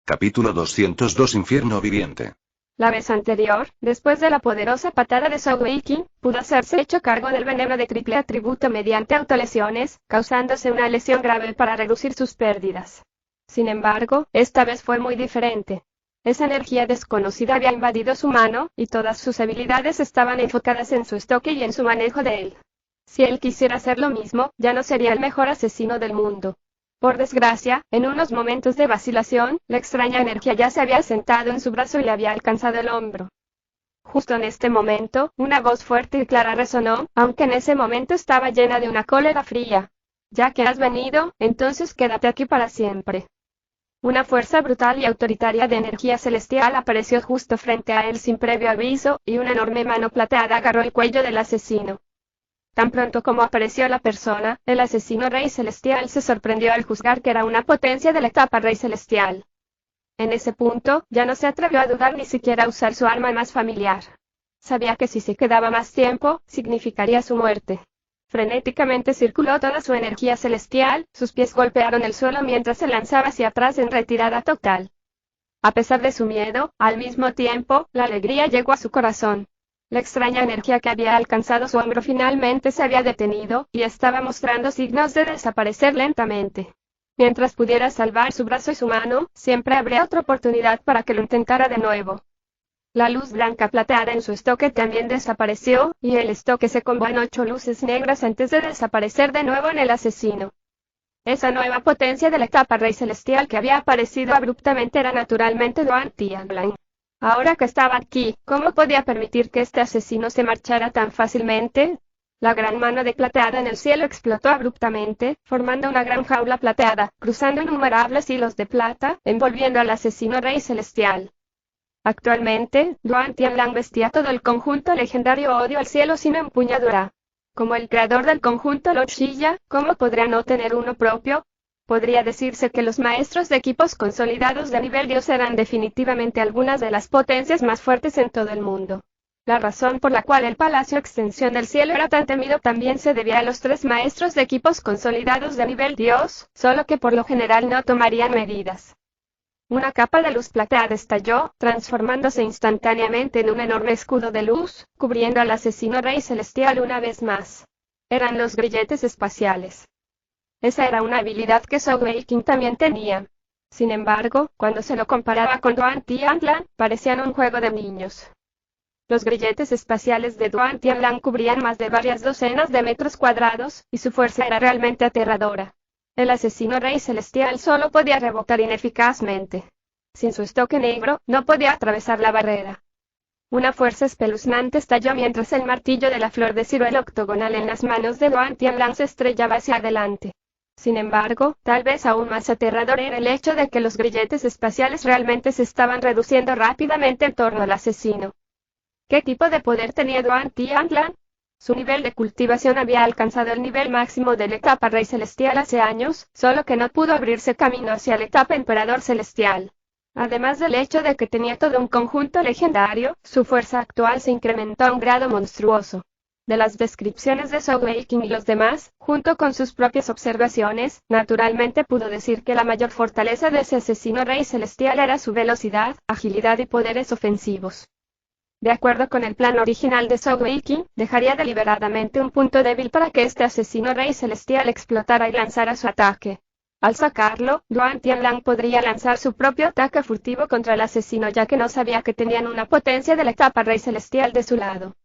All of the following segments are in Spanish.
Capítulo 202 Infierno viviente. La vez anterior, después de la poderosa patada de Sogeiki, pudo hacerse hecho cargo del veneno de triple atributo mediante autolesiones, causándose una lesión grave para reducir sus pérdidas. Sin embargo, esta vez fue muy diferente. Esa energía desconocida había invadido su mano, y todas sus habilidades estaban enfocadas en su estoque y en su manejo de él. Si él quisiera hacer lo mismo, ya no sería el mejor asesino del mundo. Por desgracia, en unos momentos de vacilación, la extraña energía ya se había sentado en su brazo y le había alcanzado el hombro. Justo en este momento, una voz fuerte y clara resonó, aunque en ese momento estaba llena de una cólera fría. Ya que has venido, entonces quédate aquí para siempre. Una fuerza brutal y autoritaria de energía celestial apareció justo frente a él sin previo aviso, y una enorme mano plateada agarró el cuello del asesino. Tan pronto como apareció la persona, el asesino Rey Celestial se sorprendió al juzgar que era una potencia de la etapa Rey Celestial. En ese punto, ya no se atrevió a dudar ni siquiera a usar su arma más familiar. Sabía que si se quedaba más tiempo, significaría su muerte. Frenéticamente circuló toda su energía celestial, sus pies golpearon el suelo mientras se lanzaba hacia atrás en retirada total. A pesar de su miedo, al mismo tiempo, la alegría llegó a su corazón. La extraña energía que había alcanzado su hombro finalmente se había detenido, y estaba mostrando signos de desaparecer lentamente. Mientras pudiera salvar su brazo y su mano, siempre habría otra oportunidad para que lo intentara de nuevo. La luz blanca plateada en su estoque también desapareció, y el estoque se combinó en 8 luces negras antes de desaparecer de nuevo en el asesino. Esa nueva potencia de la etapa Rey Celestial que había aparecido abruptamente era naturalmente Duan Tianlang. Ahora que estaba aquí, ¿cómo podía permitir que este asesino se marchara tan fácilmente? La gran mano de plateada en el cielo explotó abruptamente, formando una gran jaula plateada, cruzando innumerables hilos de plata, envolviendo al asesino Rey Celestial. Actualmente, Duan Tianlang vestía todo el conjunto legendario Odio al cielo sin empuñadura. Como el creador del conjunto Lord Shiya, ¿cómo podría no tener uno propio? Podría decirse que los maestros de equipos consolidados de nivel Dios eran definitivamente algunas de las potencias más fuertes en todo el mundo. La razón por la cual el Palacio Extensión del Cielo era tan temido también se debía a los 3 maestros de equipos consolidados de nivel Dios, solo que por lo general no tomarían medidas. Una capa de luz plateada estalló, transformándose instantáneamente en un enorme escudo de luz, cubriendo al asesino Rey Celestial una vez más. Eran los grilletes espaciales. Esa era una habilidad que Sogeiki también tenía. Sin embargo, cuando se lo comparaba con Duan Tianlang, parecían un juego de niños. Los grilletes espaciales de Duan Tianlang cubrían más de varias docenas de metros cuadrados, y su fuerza era realmente aterradora. El asesino Rey Celestial solo podía rebotar ineficazmente. Sin su estoque negro, no podía atravesar la barrera. Una fuerza espeluznante estalló mientras el martillo de la flor de ciruelo octogonal en las manos de Duan Tianlang se estrellaba hacia adelante. Sin embargo, tal vez aún más aterrador era el hecho de que los grilletes espaciales realmente se estaban reduciendo rápidamente en torno al asesino. ¿Qué tipo de poder tenía Duan Tianlang? Su nivel de cultivación había alcanzado el nivel máximo de la etapa Rey Celestial hace años, solo que no pudo abrirse camino hacia la etapa Emperador Celestial. Además del hecho de que tenía todo un conjunto legendario, su fuerza actual se incrementó a un grado monstruoso. De las descripciones de Sogeiki y los demás, junto con sus propias observaciones, naturalmente pudo decir que la mayor fortaleza de ese asesino Rey Celestial era su velocidad, agilidad y poderes ofensivos. De acuerdo con el plan original de Sogeiki, dejaría deliberadamente un punto débil para que este asesino Rey Celestial explotara y lanzara su ataque. Al sacarlo, Duan Tianlang podría lanzar su propio ataque furtivo contra el asesino ya que no sabía que tenían una potencia de la etapa Rey Celestial de su lado.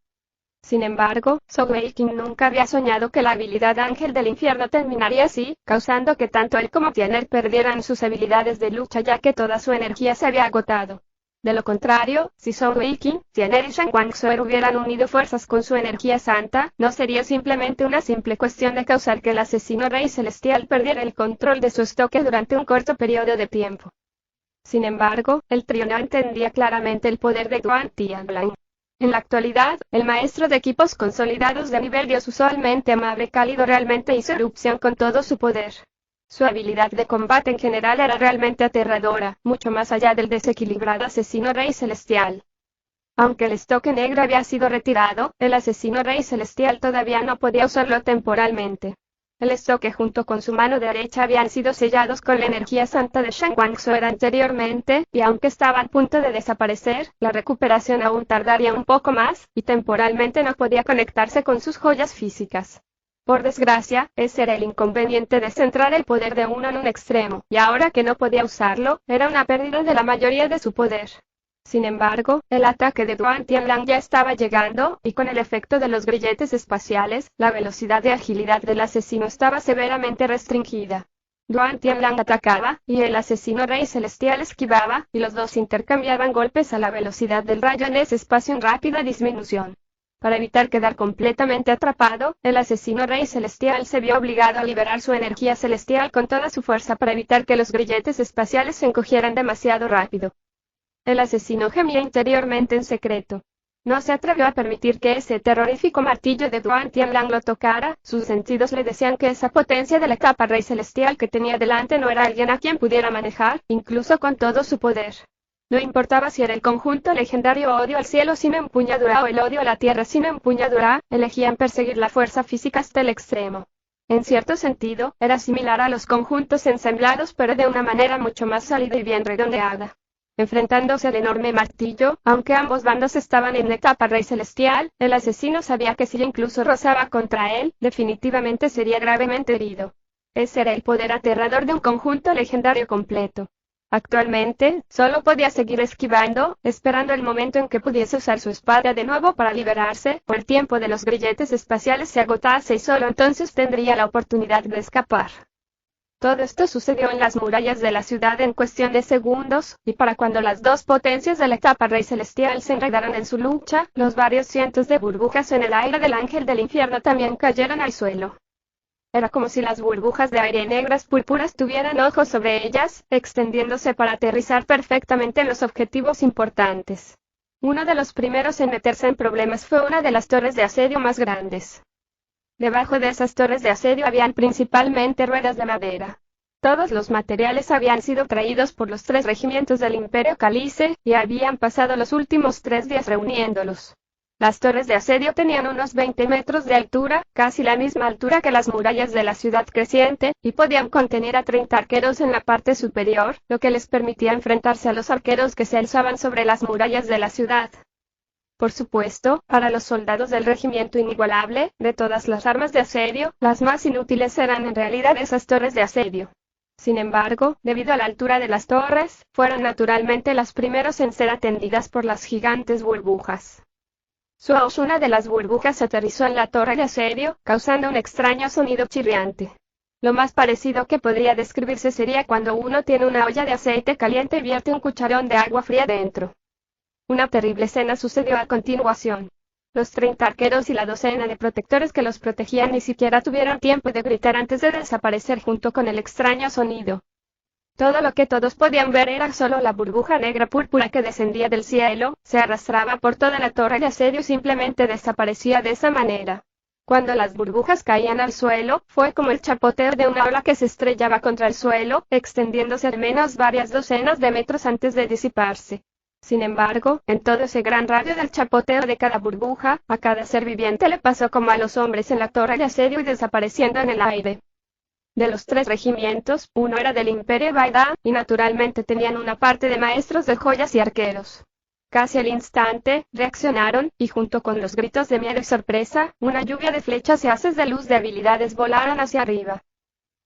Sin embargo, Sogeiki nunca había soñado que la habilidad Ángel del Infierno terminaría así, causando que tanto él como Tiener perdieran sus habilidades de lucha ya que toda su energía se había agotado. De lo contrario, si Sogeiki, Tiener y Shen Guangxue hubieran unido fuerzas con su energía santa, no sería simplemente una simple cuestión de causar que el asesino Rey Celestial perdiera el control de su estoque durante un corto periodo de tiempo. Sin embargo, el trío no entendía claramente el poder de Duan Tianlang. En la actualidad, el maestro de equipos consolidados de nivel Dios usualmente amable y cálido realmente hizo erupción con todo su poder. Su habilidad de combate en general era realmente aterradora, mucho más allá del desequilibrado asesino Rey Celestial. Aunque el estoque negro había sido retirado, el asesino Rey Celestial todavía no podía usarlo temporalmente. El estoque junto con su mano derecha habían sido sellados con la energía santa de Shen Guangxuer anteriormente, y aunque estaba a punto de desaparecer, la recuperación aún tardaría un poco más, y temporalmente no podía conectarse con sus joyas físicas. Por desgracia, ese era el inconveniente de centrar el poder de uno en un extremo, y ahora que no podía usarlo, era una pérdida de la mayoría de su poder. Sin embargo, el ataque de Duan Tianlang ya estaba llegando, y con el efecto de los grilletes espaciales, la velocidad y agilidad del asesino estaba severamente restringida. Duan Tianlang atacaba, y el asesino Rey Celestial esquivaba, y los dos intercambiaban golpes a la velocidad del rayo en ese espacio en rápida disminución. Para evitar quedar completamente atrapado, el asesino Rey Celestial se vio obligado a liberar su energía celestial con toda su fuerza para evitar que los grilletes espaciales se encogieran demasiado rápido. El asesino gemía interiormente en secreto. No se atrevió a permitir que ese terrorífico martillo de Duan Tianlang lo tocara, sus sentidos le decían que esa potencia de la capa Rey Celestial que tenía delante no era alguien a quien pudiera manejar, incluso con todo su poder. No importaba si era el conjunto legendario odio al cielo sin empuñadura o el odio a la tierra sin empuñadura, elegían perseguir la fuerza física hasta el extremo. En cierto sentido, era similar a los conjuntos ensamblados pero de una manera mucho más sólida y bien redondeada. Enfrentándose al enorme martillo, aunque ambos bandos estaban en la etapa Rey Celestial, el asesino sabía que si incluso rozaba contra él, definitivamente sería gravemente herido. Ese era el poder aterrador de un conjunto legendario completo. Actualmente, solo podía seguir esquivando, esperando el momento en que pudiese usar su espada de nuevo para liberarse, o el tiempo de los grilletes espaciales se agotase y solo entonces tendría la oportunidad de escapar. Todo esto sucedió en las murallas de la ciudad en cuestión de segundos, y para cuando las dos potencias de la etapa Rey Celestial se enredaron en su lucha, los varios cientos de burbujas en el aire del ángel del infierno también cayeron al suelo. Era como si las burbujas de aire negras púrpuras tuvieran ojos sobre ellas, extendiéndose para aterrizar perfectamente en los objetivos importantes. Uno de los primeros en meterse en problemas fue una de las torres de asedio más grandes. Debajo de esas torres de asedio habían principalmente ruedas de madera. Todos los materiales habían sido traídos por los 3 regimientos del Imperio Calice, y habían pasado los últimos 3 días reuniéndolos. Las torres de asedio tenían unos 20 metros de altura, casi la misma altura que las murallas de la ciudad creciente, y podían contener a 30 arqueros en la parte superior, lo que les permitía enfrentarse a los arqueros que se alzaban sobre las murallas de la ciudad. Por supuesto, para los soldados del regimiento inigualable, de todas las armas de asedio, las más inútiles eran en realidad esas torres de asedio. Sin embargo, debido a la altura de las torres, fueron naturalmente las primeros en ser atendidas por las gigantes burbujas. Una de las burbujas aterrizó en la torre de asedio, causando un extraño sonido chirriante. Lo más parecido que podría describirse sería cuando uno tiene una olla de aceite caliente y vierte un cucharón de agua fría dentro. Una terrible escena sucedió a continuación. Los 30 arqueros y la docena de protectores que los protegían ni siquiera tuvieron tiempo de gritar antes de desaparecer junto con el extraño sonido. Todo lo que todos podían ver era solo la burbuja negra púrpura que descendía del cielo, se arrastraba por toda la torre de asedio y simplemente desaparecía de esa manera. Cuando las burbujas caían al suelo, fue como el chapoteo de una ola que se estrellaba contra el suelo, extendiéndose al menos varias docenas de metros antes de disiparse. Sin embargo, en todo ese gran radio del chapoteo de cada burbuja, a cada ser viviente le pasó como a los hombres en la torre de asedio y desapareciendo en el aire. De los 3 regimientos, uno era del Imperio Baida, y naturalmente tenían una parte de maestros de joyas y arqueros. Casi al instante, reaccionaron, y junto con los gritos de miedo y sorpresa, una lluvia de flechas y haces de luz de habilidades volaron hacia arriba.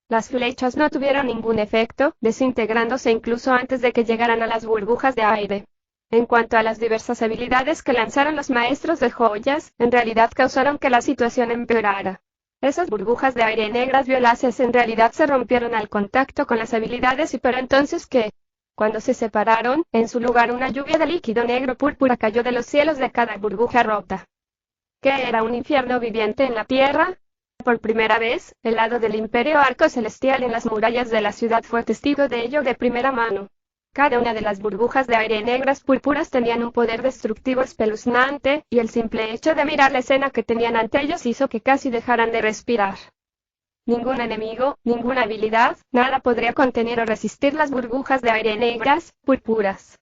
Las flechas no tuvieron ningún efecto, desintegrándose incluso antes de que llegaran a las burbujas de aire. En cuanto a las diversas habilidades que lanzaron los maestros de joyas, en realidad causaron que la situación empeorara. Esas burbujas de aire negras violáceas en realidad se rompieron al contacto con las habilidades y pero entonces ¿qué? Cuando se separaron, en su lugar una lluvia de líquido negro púrpura cayó de los cielos de cada burbuja rota. ¿Qué era un infierno viviente en la tierra? Por primera vez, el lado del Imperio Arco Celestial en las murallas de la ciudad fue testigo de ello de primera mano. Cada una de las burbujas de aire negras púrpuras tenían un poder destructivo espeluznante, y el simple hecho de mirar la escena que tenían ante ellos hizo que casi dejaran de respirar. Ningún enemigo, ninguna habilidad, nada podría contener o resistir las burbujas de aire negras, púrpuras.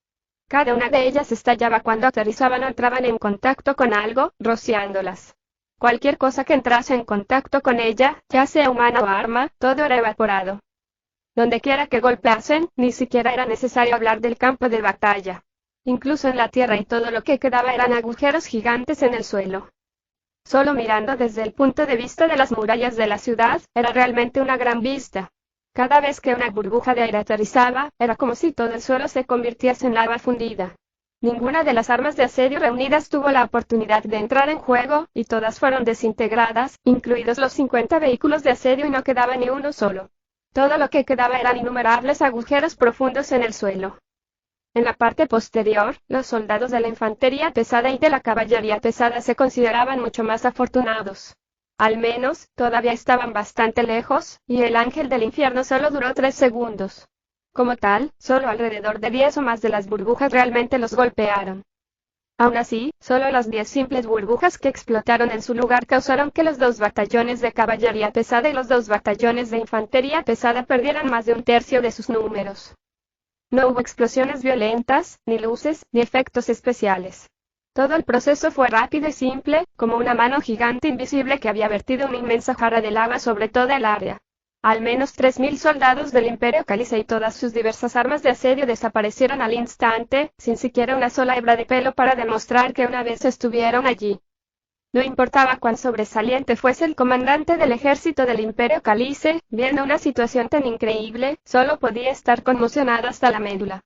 Cada una de ellas estallaba cuando aterrizaban o entraban en contacto con algo, rociándolas. Cualquier cosa que entrase en contacto con ella, ya sea humana o arma, todo era evaporado. Donde quiera que golpeasen, ni siquiera era necesario hablar del campo de batalla. Incluso en la tierra y todo lo que quedaba eran agujeros gigantes en el suelo. Solo mirando desde el punto de vista de las murallas de la ciudad, era realmente una gran vista. Cada vez que una burbuja de aire aterrizaba, era como si todo el suelo se convirtiese en lava fundida. Ninguna de las armas de asedio reunidas tuvo la oportunidad de entrar en juego, y todas fueron desintegradas, incluidos los 50 vehículos de asedio, y no quedaba ni uno solo. Todo lo que quedaba eran innumerables agujeros profundos en el suelo. En la parte posterior, los soldados de la infantería pesada y de la caballería pesada se consideraban mucho más afortunados. Al menos, todavía estaban bastante lejos, y el ángel del infierno solo duró 3 segundos. Como tal, solo alrededor de 10 o más de las burbujas realmente los golpearon. Aún así, solo las 10 simples burbujas que explotaron en su lugar causaron que los 2 batallones de caballería pesada y los 2 batallones de infantería pesada perdieran más de un tercio de sus números. No hubo explosiones violentas, ni luces, ni efectos especiales. Todo el proceso fue rápido y simple, como una mano gigante invisible que había vertido una inmensa jarra de lava sobre toda el área. Al menos 3.000 soldados del Imperio Cálice y todas sus diversas armas de asedio desaparecieron al instante, sin siquiera una sola hebra de pelo para demostrar que una vez estuvieron allí. No importaba cuán sobresaliente fuese el comandante del ejército del Imperio Cálice, viendo una situación tan increíble, solo podía estar conmocionado hasta la médula.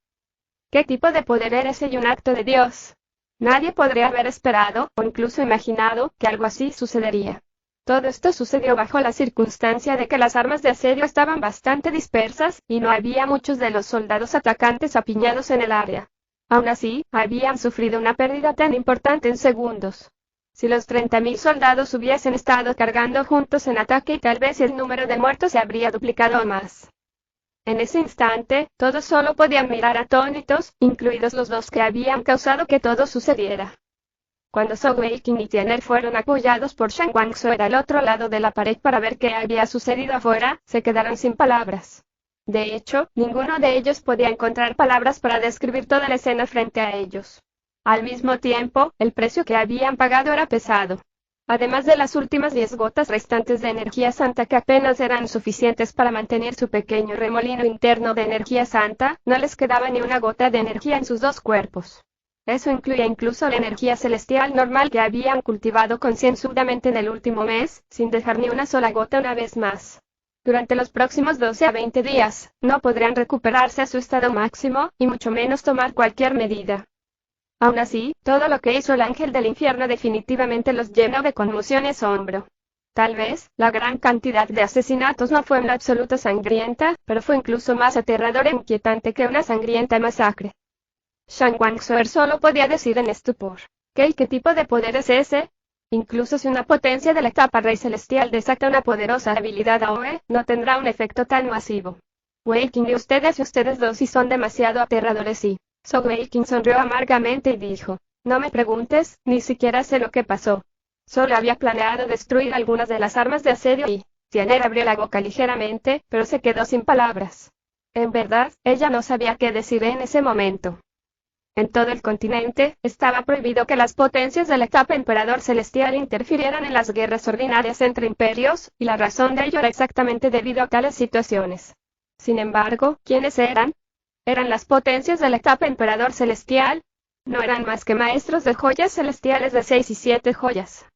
¿Qué tipo de poder era ese y un acto de Dios? Nadie podría haber esperado, o incluso imaginado, que algo así sucedería. Todo esto sucedió bajo la circunstancia de que las armas de asedio estaban bastante dispersas, y no había muchos de los soldados atacantes apiñados en el área. Aún así, habían sufrido una pérdida tan importante en segundos. Si los 30.000 soldados hubiesen estado cargando juntos en ataque, tal vez el número de muertos se habría duplicado o más. En ese instante, todos solo podían mirar atónitos, incluidos los 2 que habían causado que todo sucediera. Cuando Zhou Weiqing y Tian'er fueron apoyados por Shan Guangzhou al otro lado de la pared para ver qué había sucedido afuera, se quedaron sin palabras. De hecho, ninguno de ellos podía encontrar palabras para describir toda la escena frente a ellos. Al mismo tiempo, el precio que habían pagado era pesado. Además de las últimas 10 gotas restantes de energía santa que apenas eran suficientes para mantener su pequeño remolino interno de energía santa, no les quedaba ni una gota de energía en sus 2 cuerpos. Eso incluía incluso la energía celestial normal que habían cultivado concienzudamente en el último mes, sin dejar ni una sola gota una vez más. Durante los próximos 12 a 20 días, no podrían recuperarse a su estado máximo, y mucho menos tomar cualquier medida. Aún así, todo lo que hizo el ángel del infierno definitivamente los llenó de conmoción y asombro. Tal vez, la gran cantidad de asesinatos no fue en lo absoluto sangrienta, pero fue incluso más aterradora e inquietante que una sangrienta masacre. Shan Guangzhou solo podía decir en estupor, ¿qué tipo de poder es ese? Incluso si una potencia de la etapa Rey Celestial desata una poderosa habilidad AOE, no tendrá un efecto tan masivo. Weiqing y ustedes dos sí son demasiado aterradores y... Zhou Weiqing sonrió amargamente y dijo, no me preguntes, ni siquiera sé lo que pasó. Solo había planeado destruir algunas de las armas de asedio y... Tian'er abrió la boca ligeramente, pero se quedó sin palabras. En verdad, ella no sabía qué decir en ese momento. En todo el continente, estaba prohibido que las potencias de la etapa Emperador Celestial interfirieran en las guerras ordinarias entre imperios, y la razón de ello era exactamente debido a tales situaciones. Sin embargo, ¿quiénes eran? ¿Eran las potencias de la etapa Emperador Celestial? No eran más que maestros de joyas celestiales de 6 y 7 joyas.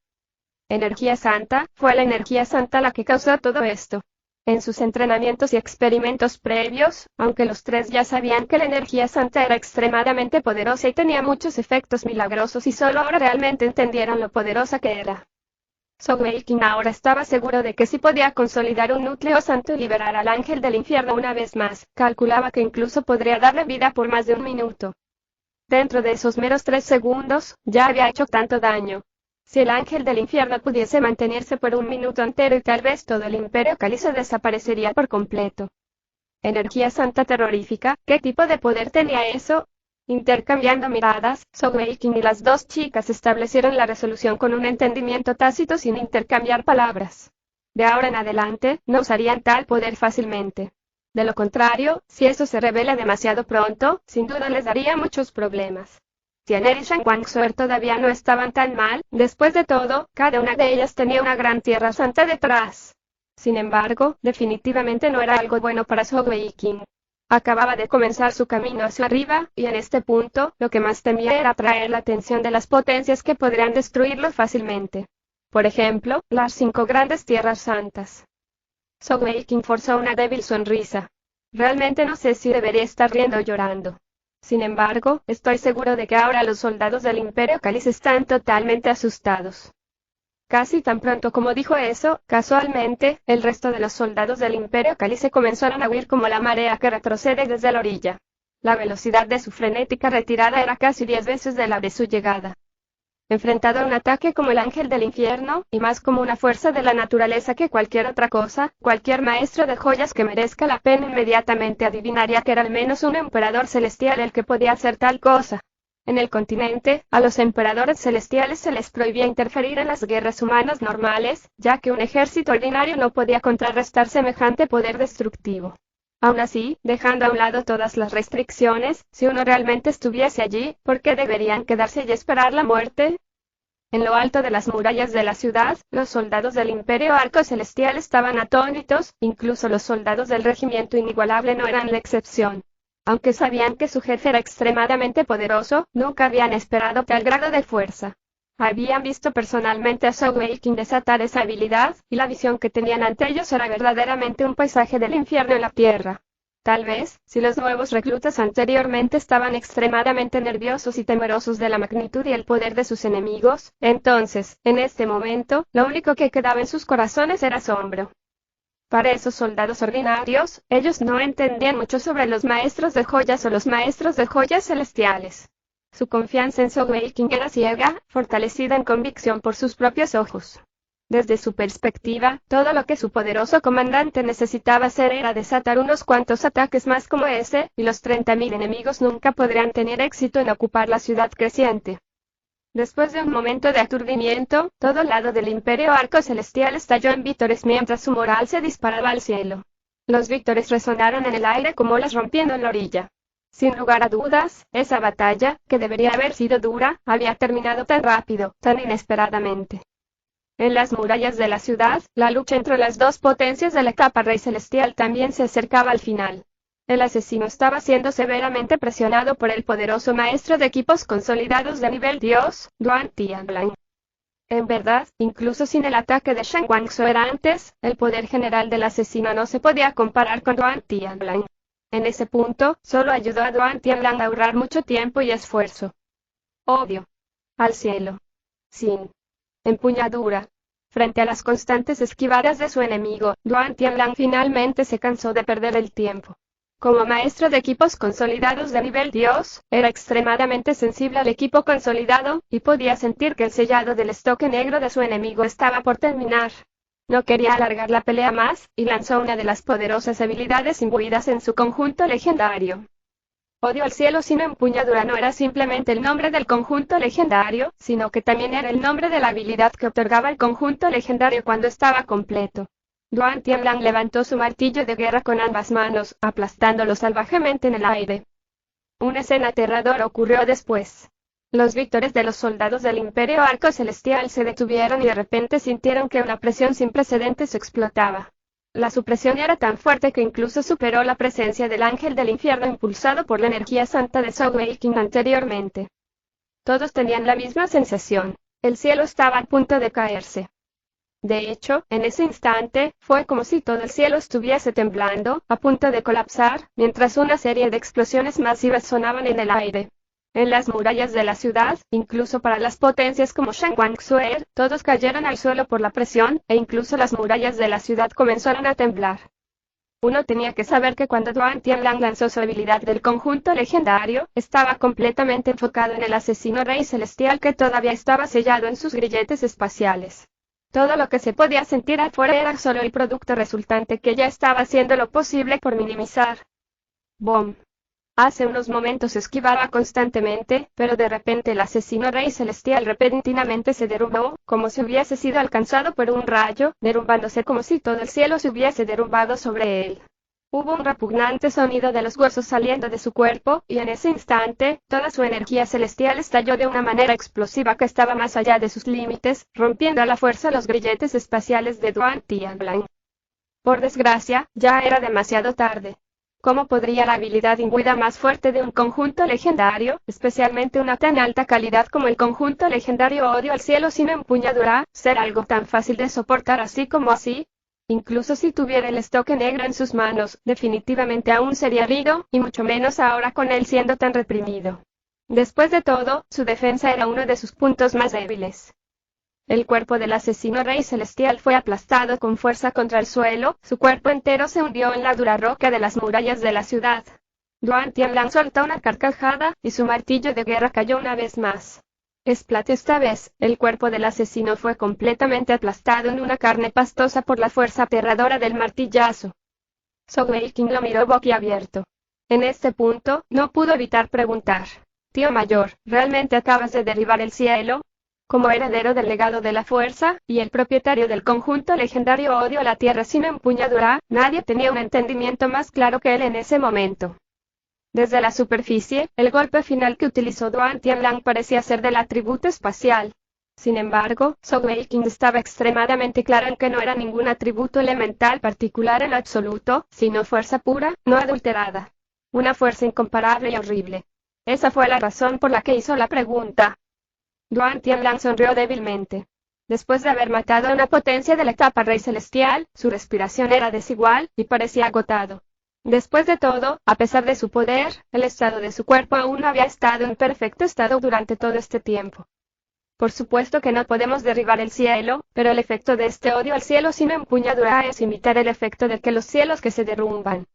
Energía Santa, fue la energía santa la que causó todo esto. En sus entrenamientos y experimentos previos, aunque los 3 ya sabían que la energía santa era extremadamente poderosa y tenía muchos efectos milagrosos y solo ahora realmente entendieron lo poderosa que era. Zhou Weiqing ahora estaba seguro de que si podía consolidar un núcleo santo y liberar al ángel del infierno una vez más, calculaba que incluso podría darle vida por más de un minuto. Dentro de esos meros 3 segundos, ya había hecho tanto daño. Si el ángel del infierno pudiese mantenerse por un minuto entero y tal vez todo el Imperio Cálice desaparecería por completo. Energía santa terrorífica, ¿qué tipo de poder tenía eso? Intercambiando miradas, Zhou Weiqing y las 2 chicas establecieron la resolución con un entendimiento tácito sin intercambiar palabras. De ahora en adelante, no usarían tal poder fácilmente. De lo contrario, si eso se revela demasiado pronto, sin duda les daría muchos problemas. Tianer y Shangwangsuer todavía no estaban tan mal, después de todo, cada una de ellas tenía una gran tierra santa detrás. Sin embargo, definitivamente no era algo bueno para Zhou Weiqing. Acababa de comenzar su camino hacia arriba, y en este punto, lo que más temía era atraer la atención de las potencias que podrían destruirlo fácilmente. Por ejemplo, las 5 grandes tierras santas. Zhou Weiqing forzó una débil sonrisa. Realmente no sé si debería estar riendo o llorando. Sin embargo, estoy seguro de que ahora los soldados del Imperio Cáliz están totalmente asustados. Casi tan pronto como dijo eso, casualmente, el resto de los soldados del Imperio Cáliz comenzaron a huir como la marea que retrocede desde la orilla. La velocidad de su frenética retirada era casi 10 veces de la de su llegada. Enfrentado a un ataque como el ángel del infierno, y más como una fuerza de la naturaleza que cualquier otra cosa, cualquier maestro de joyas que merezca la pena inmediatamente adivinaría que era al menos un emperador celestial el que podía hacer tal cosa. En el continente, a los emperadores celestiales se les prohibía interferir en las guerras humanas normales, ya que un ejército ordinario no podía contrarrestar semejante poder destructivo. Aún así, dejando a un lado todas las restricciones, si uno realmente estuviese allí, ¿por qué deberían quedarse y esperar la muerte? En lo alto de las murallas de la ciudad, los soldados del Imperio Arco Celestial estaban atónitos, incluso los soldados del Regimiento Inigualable no eran la excepción. Aunque sabían que su jefe era extremadamente poderoso, nunca habían esperado tal grado de fuerza. Habían visto personalmente a Zhou Weiqing desatar esa habilidad, y la visión que tenían ante ellos era verdaderamente un paisaje del infierno en la tierra. Tal vez, si los nuevos reclutas anteriormente estaban extremadamente nerviosos y temerosos de la magnitud y el poder de sus enemigos, entonces, en este momento, lo único que quedaba en sus corazones era asombro. Para esos soldados ordinarios, ellos no entendían mucho sobre los maestros de joyas o los maestros de joyas celestiales. Su confianza en Zhou Weiqing era ciega, fortalecida en convicción por sus propios ojos. Desde su perspectiva, todo lo que su poderoso comandante necesitaba hacer era desatar unos cuantos ataques más como ese, y los 30.000 enemigos nunca podrían tener éxito en ocupar la ciudad creciente. Después de un momento de aturdimiento, todo el lado del Imperio Arco Celestial estalló en vítores mientras su moral se disparaba al cielo. Los vítores resonaron en el aire como olas rompiendo en la orilla. Sin lugar a dudas, esa batalla, que debería haber sido dura, había terminado tan rápido, tan inesperadamente. En las murallas de la ciudad, la lucha entre las dos potencias de la capa Rey Celestial también se acercaba al final. El asesino estaba siendo severamente presionado por el poderoso maestro de equipos consolidados de nivel Dios, Duan Tianlang. En verdad, incluso sin el ataque de Shangwangsuer antes, el poder general del asesino no se podía comparar con Duan Tianlang. En ese punto, solo ayudó a Duan Tianlang a ahorrar mucho tiempo y esfuerzo. Obvio. Al cielo. Sin empuñadura. Frente a las constantes esquivadas de su enemigo, Duan Tianlang finalmente se cansó de perder el tiempo. Como maestro de equipos consolidados de nivel Dios, era extremadamente sensible al equipo consolidado, y podía sentir que el sellado del estoque negro de su enemigo estaba por terminar. No quería alargar la pelea más, y lanzó una de las poderosas habilidades imbuidas en su conjunto legendario. Odio al cielo sin empuñadura no era simplemente el nombre del conjunto legendario, sino que también era el nombre de la habilidad que otorgaba el conjunto legendario cuando estaba completo. Duan Tianlang levantó su martillo de guerra con ambas manos, aplastándolo salvajemente en el aire. Una escena aterradora ocurrió después. Los vítores de los soldados del Imperio Arco Celestial se detuvieron y de repente sintieron que una presión sin precedentes explotaba. La supresión era tan fuerte que incluso superó la presencia del ángel del infierno impulsado por la energía santa de Zhou Weiqing anteriormente. Todos tenían la misma sensación. El cielo estaba a punto de caerse. De hecho, en ese instante, fue como si todo el cielo estuviese temblando, a punto de colapsar, mientras una serie de explosiones masivas sonaban en el aire. En las murallas de la ciudad, incluso para las potencias como Shangwangsuer, todos cayeron al suelo por la presión, e incluso las murallas de la ciudad comenzaron a temblar. Uno tenía que saber que cuando Duan Tianlang lanzó su habilidad del conjunto legendario, estaba completamente enfocado en el asesino rey celestial que todavía estaba sellado en sus grilletes espaciales. Todo lo que se podía sentir afuera era solo el producto resultante que ya estaba haciendo lo posible por minimizar. ¡Bom! Hace unos momentos esquivaba constantemente, pero de repente el asesino rey celestial repentinamente se derrumbó, como si hubiese sido alcanzado por un rayo, derrumbándose como si todo el cielo se hubiese derrumbado sobre él. Hubo un repugnante sonido de los huesos saliendo de su cuerpo, y en ese instante, toda su energía celestial estalló de una manera explosiva que estaba más allá de sus límites, rompiendo a la fuerza los grilletes espaciales de Duan Tianlang. Por desgracia, ya era demasiado tarde. ¿Cómo podría la habilidad imbuida más fuerte de un conjunto legendario, especialmente una tan alta calidad como el conjunto legendario Odio al Cielo sin empuñadura, ser algo tan fácil de soportar así como así? Incluso si tuviera el estoque negro en sus manos, definitivamente aún sería herido, y mucho menos ahora con él siendo tan reprimido. Después de todo, su defensa era uno de sus puntos más débiles. El cuerpo del asesino rey celestial fue aplastado con fuerza contra el suelo, su cuerpo entero se hundió en la dura roca de las murallas de la ciudad. Duan Tianlang soltó una carcajada, y su martillo de guerra cayó una vez más. Splat esta vez, el cuerpo del asesino fue completamente aplastado en una carne pastosa por la fuerza aterradora del martillazo. Zhou Weiqing lo miró boquiabierto. En este punto, no pudo evitar preguntar: «Tío mayor, ¿realmente acabas de derribar el cielo?» Como heredero del legado de la fuerza, y el propietario del conjunto legendario Odio a la Tierra sin empuñadura, nadie tenía un entendimiento más claro que él en ese momento. Desde la superficie, el golpe final que utilizó Duan Tianlang parecía ser del atributo espacial. Sin embargo, Zhou Weiqing estaba extremadamente claro en que no era ningún atributo elemental particular en lo absoluto, sino fuerza pura, no adulterada. Una fuerza incomparable y horrible. Esa fue la razón por la que hizo la pregunta. Duan Tianlang sonrió débilmente. Después de haber matado a una potencia de la etapa rey celestial, su respiración era desigual, y parecía agotado. Después de todo, a pesar de su poder, el estado de su cuerpo aún no había estado en perfecto estado durante todo este tiempo. Por supuesto que no podemos derribar el cielo, pero el efecto de este odio al cielo sin empuñadura es imitar el efecto de que los cielos que se derrumban.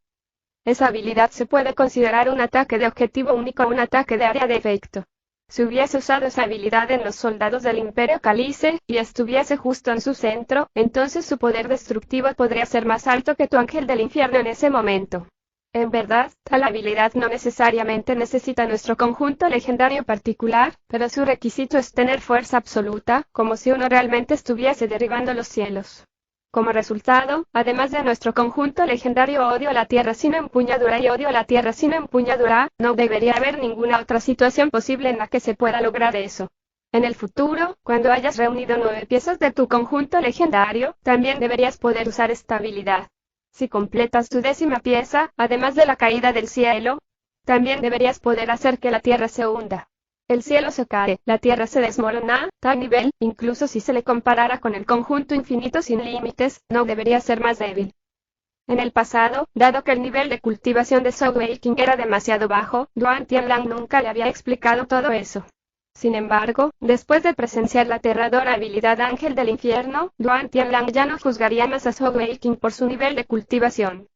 Esa habilidad se puede considerar un ataque de objetivo único o un ataque de área de efecto. Si hubiese usado esa habilidad en los soldados del Imperio Calice, y estuviese justo en su centro, entonces su poder destructivo podría ser más alto que tu ángel del infierno en ese momento. En verdad, tal habilidad no necesariamente necesita nuestro conjunto legendario particular, pero su requisito es tener fuerza absoluta, como si uno realmente estuviese derribando los cielos. Como resultado, además de nuestro conjunto legendario Odio a la Tierra sin empuñadura y Odio a la Tierra sin empuñadura, no debería haber ninguna otra situación posible en la que se pueda lograr eso. En el futuro, cuando hayas reunido 9 piezas de tu conjunto legendario, también deberías poder usar esta habilidad. Si completas tu 10ª pieza, además de la caída del cielo, también deberías poder hacer que la Tierra se hunda. El cielo se cae, la tierra se desmorona, tal nivel, incluso si se le comparara con el conjunto infinito sin límites, no debería ser más débil. En el pasado, dado que el nivel de cultivación de Zhou Weiqing era demasiado bajo, Duan Tianlang nunca le había explicado todo eso. Sin embargo, después de presenciar la aterradora habilidad Ángel del Infierno, Duan Tianlang ya no juzgaría más a Zhou Weiqing por su nivel de cultivación.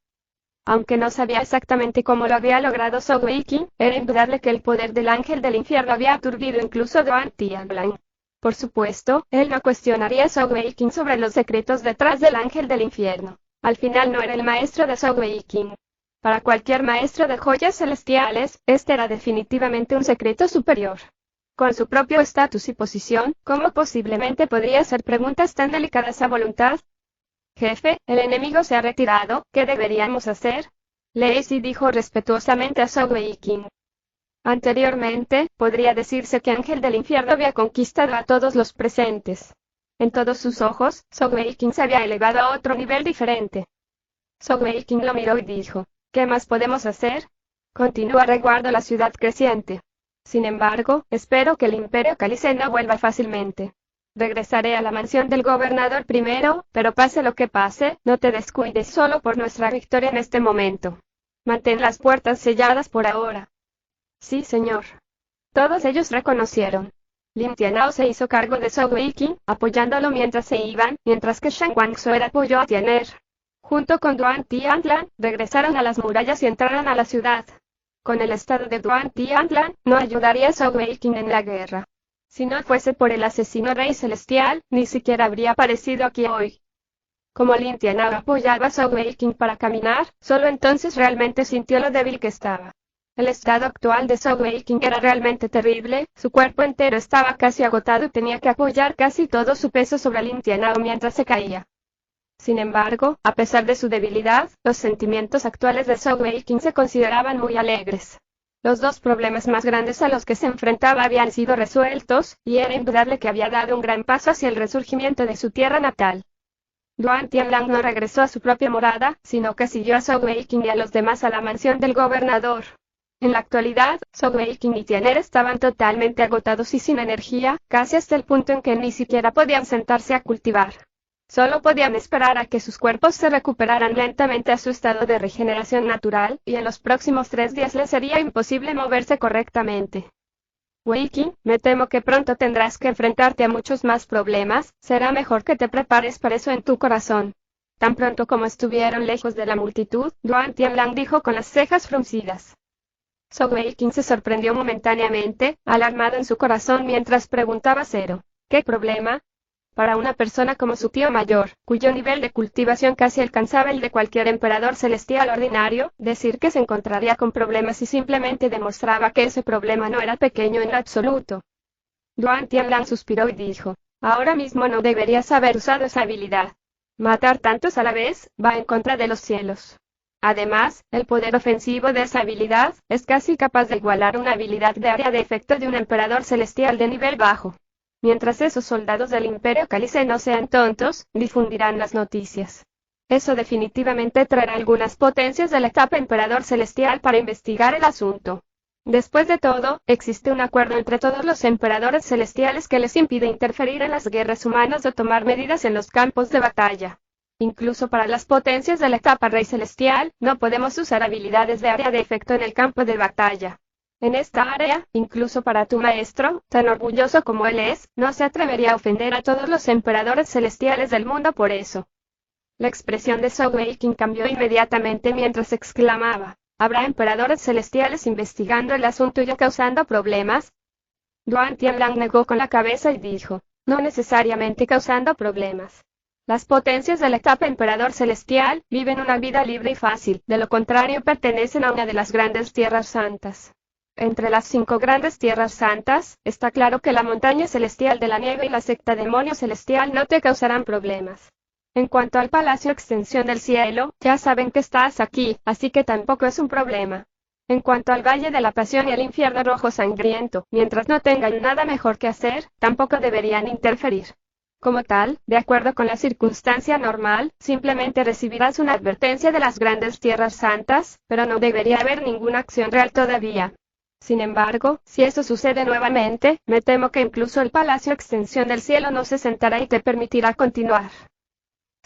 Aunque no sabía exactamente cómo lo había logrado Zhou Weiqing, era indudable que el poder del ángel del infierno había aturdido incluso a Duan Tianlang. Por supuesto, él no cuestionaría a Zhou Weiqing sobre los secretos detrás del ángel del infierno. Al final no era el maestro de Zhou Weiqing. Para cualquier maestro de joyas celestiales, este era definitivamente un secreto superior. Con su propio estatus y posición, ¿cómo posiblemente podría hacer preguntas tan delicadas a voluntad? Jefe, el enemigo se ha retirado, ¿qué deberíamos hacer? Lacey dijo respetuosamente a Zhou Weiqing. Anteriormente, podría decirse que Ángel del Infierno había conquistado a todos los presentes. En todos sus ojos, Zhou Weiqing se había elevado a otro nivel diferente. Zhou Weiqing lo miró y dijo: ¿qué más podemos hacer? Continúa resguardo la ciudad creciente. Sin embargo, espero que el Imperio Calice no vuelva fácilmente. Regresaré a la mansión del gobernador primero, pero pase lo que pase, no te descuides solo por nuestra victoria en este momento. Mantén las puertas selladas por ahora. Sí, señor. Todos ellos reconocieron. Lin Tianao se hizo cargo de Zhou Weiqing, apoyándolo mientras se iban, mientras que Shang Guangzhou apoyó a Tianer. Junto con Duan Tianlang, regresaron a las murallas y entraron a la ciudad. Con el estado de Duan Tianlang, no ayudaría a Zhou Weiqing en la guerra. Si no fuese por el asesino rey celestial, ni siquiera habría aparecido aquí hoy. Como Lin Tianao apoyaba a Zhou Weiqing para caminar, solo entonces realmente sintió lo débil que estaba. El estado actual de Zhou Weiqing era realmente terrible, su cuerpo entero estaba casi agotado y tenía que apoyar casi todo su peso sobre Lin Tianao mientras se caía. Sin embargo, a pesar de su debilidad, los sentimientos actuales de Zhou Weiqing se consideraban muy alegres. Los dos problemas más grandes a los que se enfrentaba habían sido resueltos, y era indudable que había dado un gran paso hacia el resurgimiento de su tierra natal. Duan Tianlang no regresó a su propia morada, sino que siguió a Zhou Weiqing y a los demás a la mansión del gobernador. En la actualidad, Zhou Weiqing y Tian'er estaban totalmente agotados y sin energía, casi hasta el punto en que ni siquiera podían sentarse a cultivar. Solo podían esperar a que sus cuerpos se recuperaran lentamente a su estado de regeneración natural, y en los próximos 3 días les sería imposible moverse correctamente. Weiqing, me temo que pronto tendrás que enfrentarte a muchos más problemas, será mejor que te prepares para eso en tu corazón. Tan pronto como estuvieron lejos de la multitud, Duan Tianlang dijo con las cejas fruncidas. Zhou Weiqing se sorprendió momentáneamente, alarmado en su corazón mientras preguntaba Cero, ¿qué problema? Para una persona como su tío mayor, cuyo nivel de cultivación casi alcanzaba el de cualquier emperador celestial ordinario, decir que se encontraría con problemas y simplemente demostraba que ese problema no era pequeño en lo absoluto. Duan Tianlang suspiró y dijo, ahora mismo no deberías haber usado esa habilidad. Matar tantos a la vez, va en contra de los cielos. Además, el poder ofensivo de esa habilidad, es casi capaz de igualar una habilidad de área de efecto de un emperador celestial de nivel bajo. Mientras esos soldados del Imperio Cálice no sean tontos, difundirán las noticias. Eso definitivamente traerá algunas potencias de la etapa Emperador Celestial para investigar el asunto. Después de todo, existe un acuerdo entre todos los emperadores celestiales que les impide interferir en las guerras humanas o tomar medidas en los campos de batalla. Incluso para las potencias de la etapa Rey Celestial, no podemos usar habilidades de área de efecto en el campo de batalla. En esta área, incluso para tu maestro, tan orgulloso como él es, no se atrevería a ofender a todos los emperadores celestiales del mundo por eso. La expresión de Zhou Weiqing cambió inmediatamente mientras exclamaba, ¿habrá emperadores celestiales investigando el asunto y causando problemas? Duan Tianlang negó con la cabeza y dijo, no necesariamente causando problemas. Las potencias de la etapa Emperador Celestial viven una vida libre y fácil, de lo contrario pertenecen a una de las grandes tierras santas. Entre las 5 grandes tierras santas, está claro que la montaña celestial de la nieve y la secta demonio celestial no te causarán problemas. En cuanto al palacio extensión del cielo, ya saben que estás aquí, así que tampoco es un problema. En cuanto al valle de la pasión y el infierno rojo sangriento, mientras no tengan nada mejor que hacer, tampoco deberían interferir. Como tal, de acuerdo con la circunstancia normal, simplemente recibirás una advertencia de las grandes tierras santas, pero no debería haber ninguna acción real todavía. Sin embargo, si eso sucede nuevamente, me temo que incluso el Palacio Extensión del Cielo no se sentará y te permitirá continuar.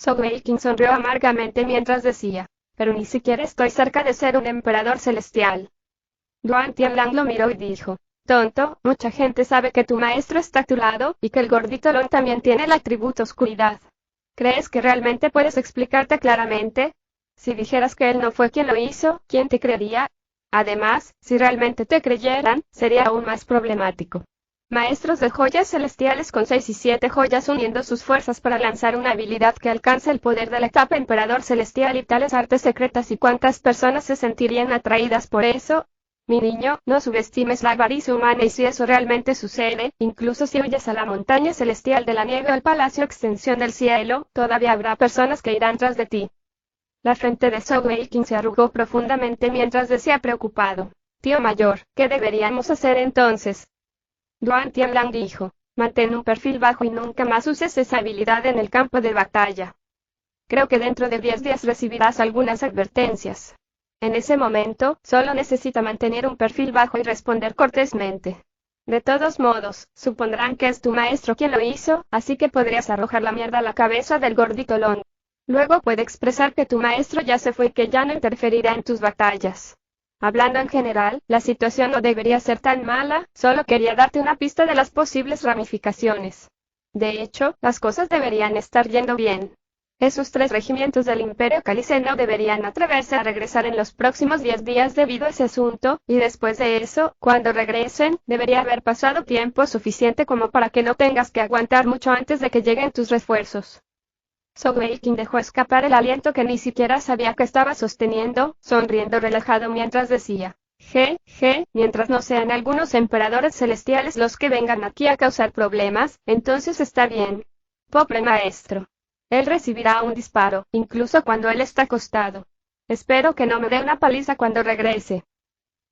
Zhou Weiqing sonrió amargamente mientras decía, pero ni siquiera estoy cerca de ser un emperador celestial. Duan Tianlang lo miró y dijo, tonto, mucha gente sabe que tu maestro está a tu lado, y que el gordito Lon también tiene el atributo oscuridad. ¿Crees que realmente puedes explicarte claramente? Si dijeras que él no fue quien lo hizo, ¿quién te creería? Además, si realmente te creyeran, sería aún más problemático. Maestros de joyas celestiales con 6 y 7 joyas uniendo sus fuerzas para lanzar una habilidad que alcanza el poder de la etapa Emperador Celestial y tales artes secretas, y cuántas personas se sentirían atraídas por eso. Mi niño, no subestimes la avaricia humana, y si eso realmente sucede, incluso si huyes a la montaña celestial de la nieve o al Palacio Extensión del Cielo, todavía habrá personas que irán tras de ti. La frente de Zhou Weiqing se arrugó profundamente mientras decía preocupado, tío mayor, ¿qué deberíamos hacer entonces? Duan Tianlang dijo, mantén un perfil bajo y nunca más uses esa habilidad en el campo de batalla. Creo que dentro de 10 días recibirás algunas advertencias. En ese momento, solo necesita mantener un perfil bajo y responder cortésmente. De todos modos, supondrán que es tu maestro quien lo hizo, así que podrías arrojar la mierda a la cabeza del gordito Lon. Luego puede expresar que tu maestro ya se fue y que ya no interferirá en tus batallas. Hablando en general, la situación no debería ser tan mala, solo quería darte una pista de las posibles ramificaciones. De hecho, las cosas deberían estar yendo bien. Esos 3 regimientos del Imperio Cálice no deberían atreverse a regresar en los próximos 10 días debido a ese asunto, y después de eso, cuando regresen, debería haber pasado tiempo suficiente como para que no tengas que aguantar mucho antes de que lleguen tus refuerzos. Zhou Weiqing dejó escapar el aliento que ni siquiera sabía que estaba sosteniendo, sonriendo relajado mientras decía, mientras no sean algunos emperadores celestiales los que vengan aquí a causar problemas, entonces está bien. Pobre maestro. Él recibirá un disparo, incluso cuando él está acostado. Espero que no me dé una paliza cuando regrese.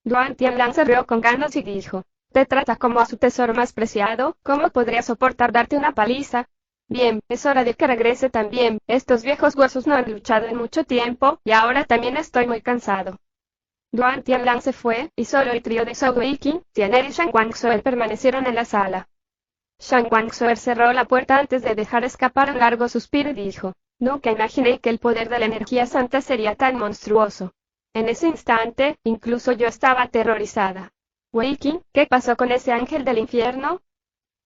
Duan Tianlan se rió con ganas y dijo, «¿Te trata como a su tesoro más preciado? ¿Cómo podría soportar darte una paliza? Bien, es hora de que regrese también. Estos viejos huesos no han luchado en mucho tiempo, y ahora también estoy muy cansado». Duan Tianlan se fue, y solo el trío de Zhou Weiqing, Tianer y Shan Guangxue permanecieron en la sala. Shan Guangxue cerró la puerta antes de dejar escapar un largo suspiro y dijo, «Nunca imaginé que el poder de la energía santa sería tan monstruoso». En ese instante, incluso yo estaba aterrorizada. «Weiqing, ¿qué pasó con ese ángel del infierno?».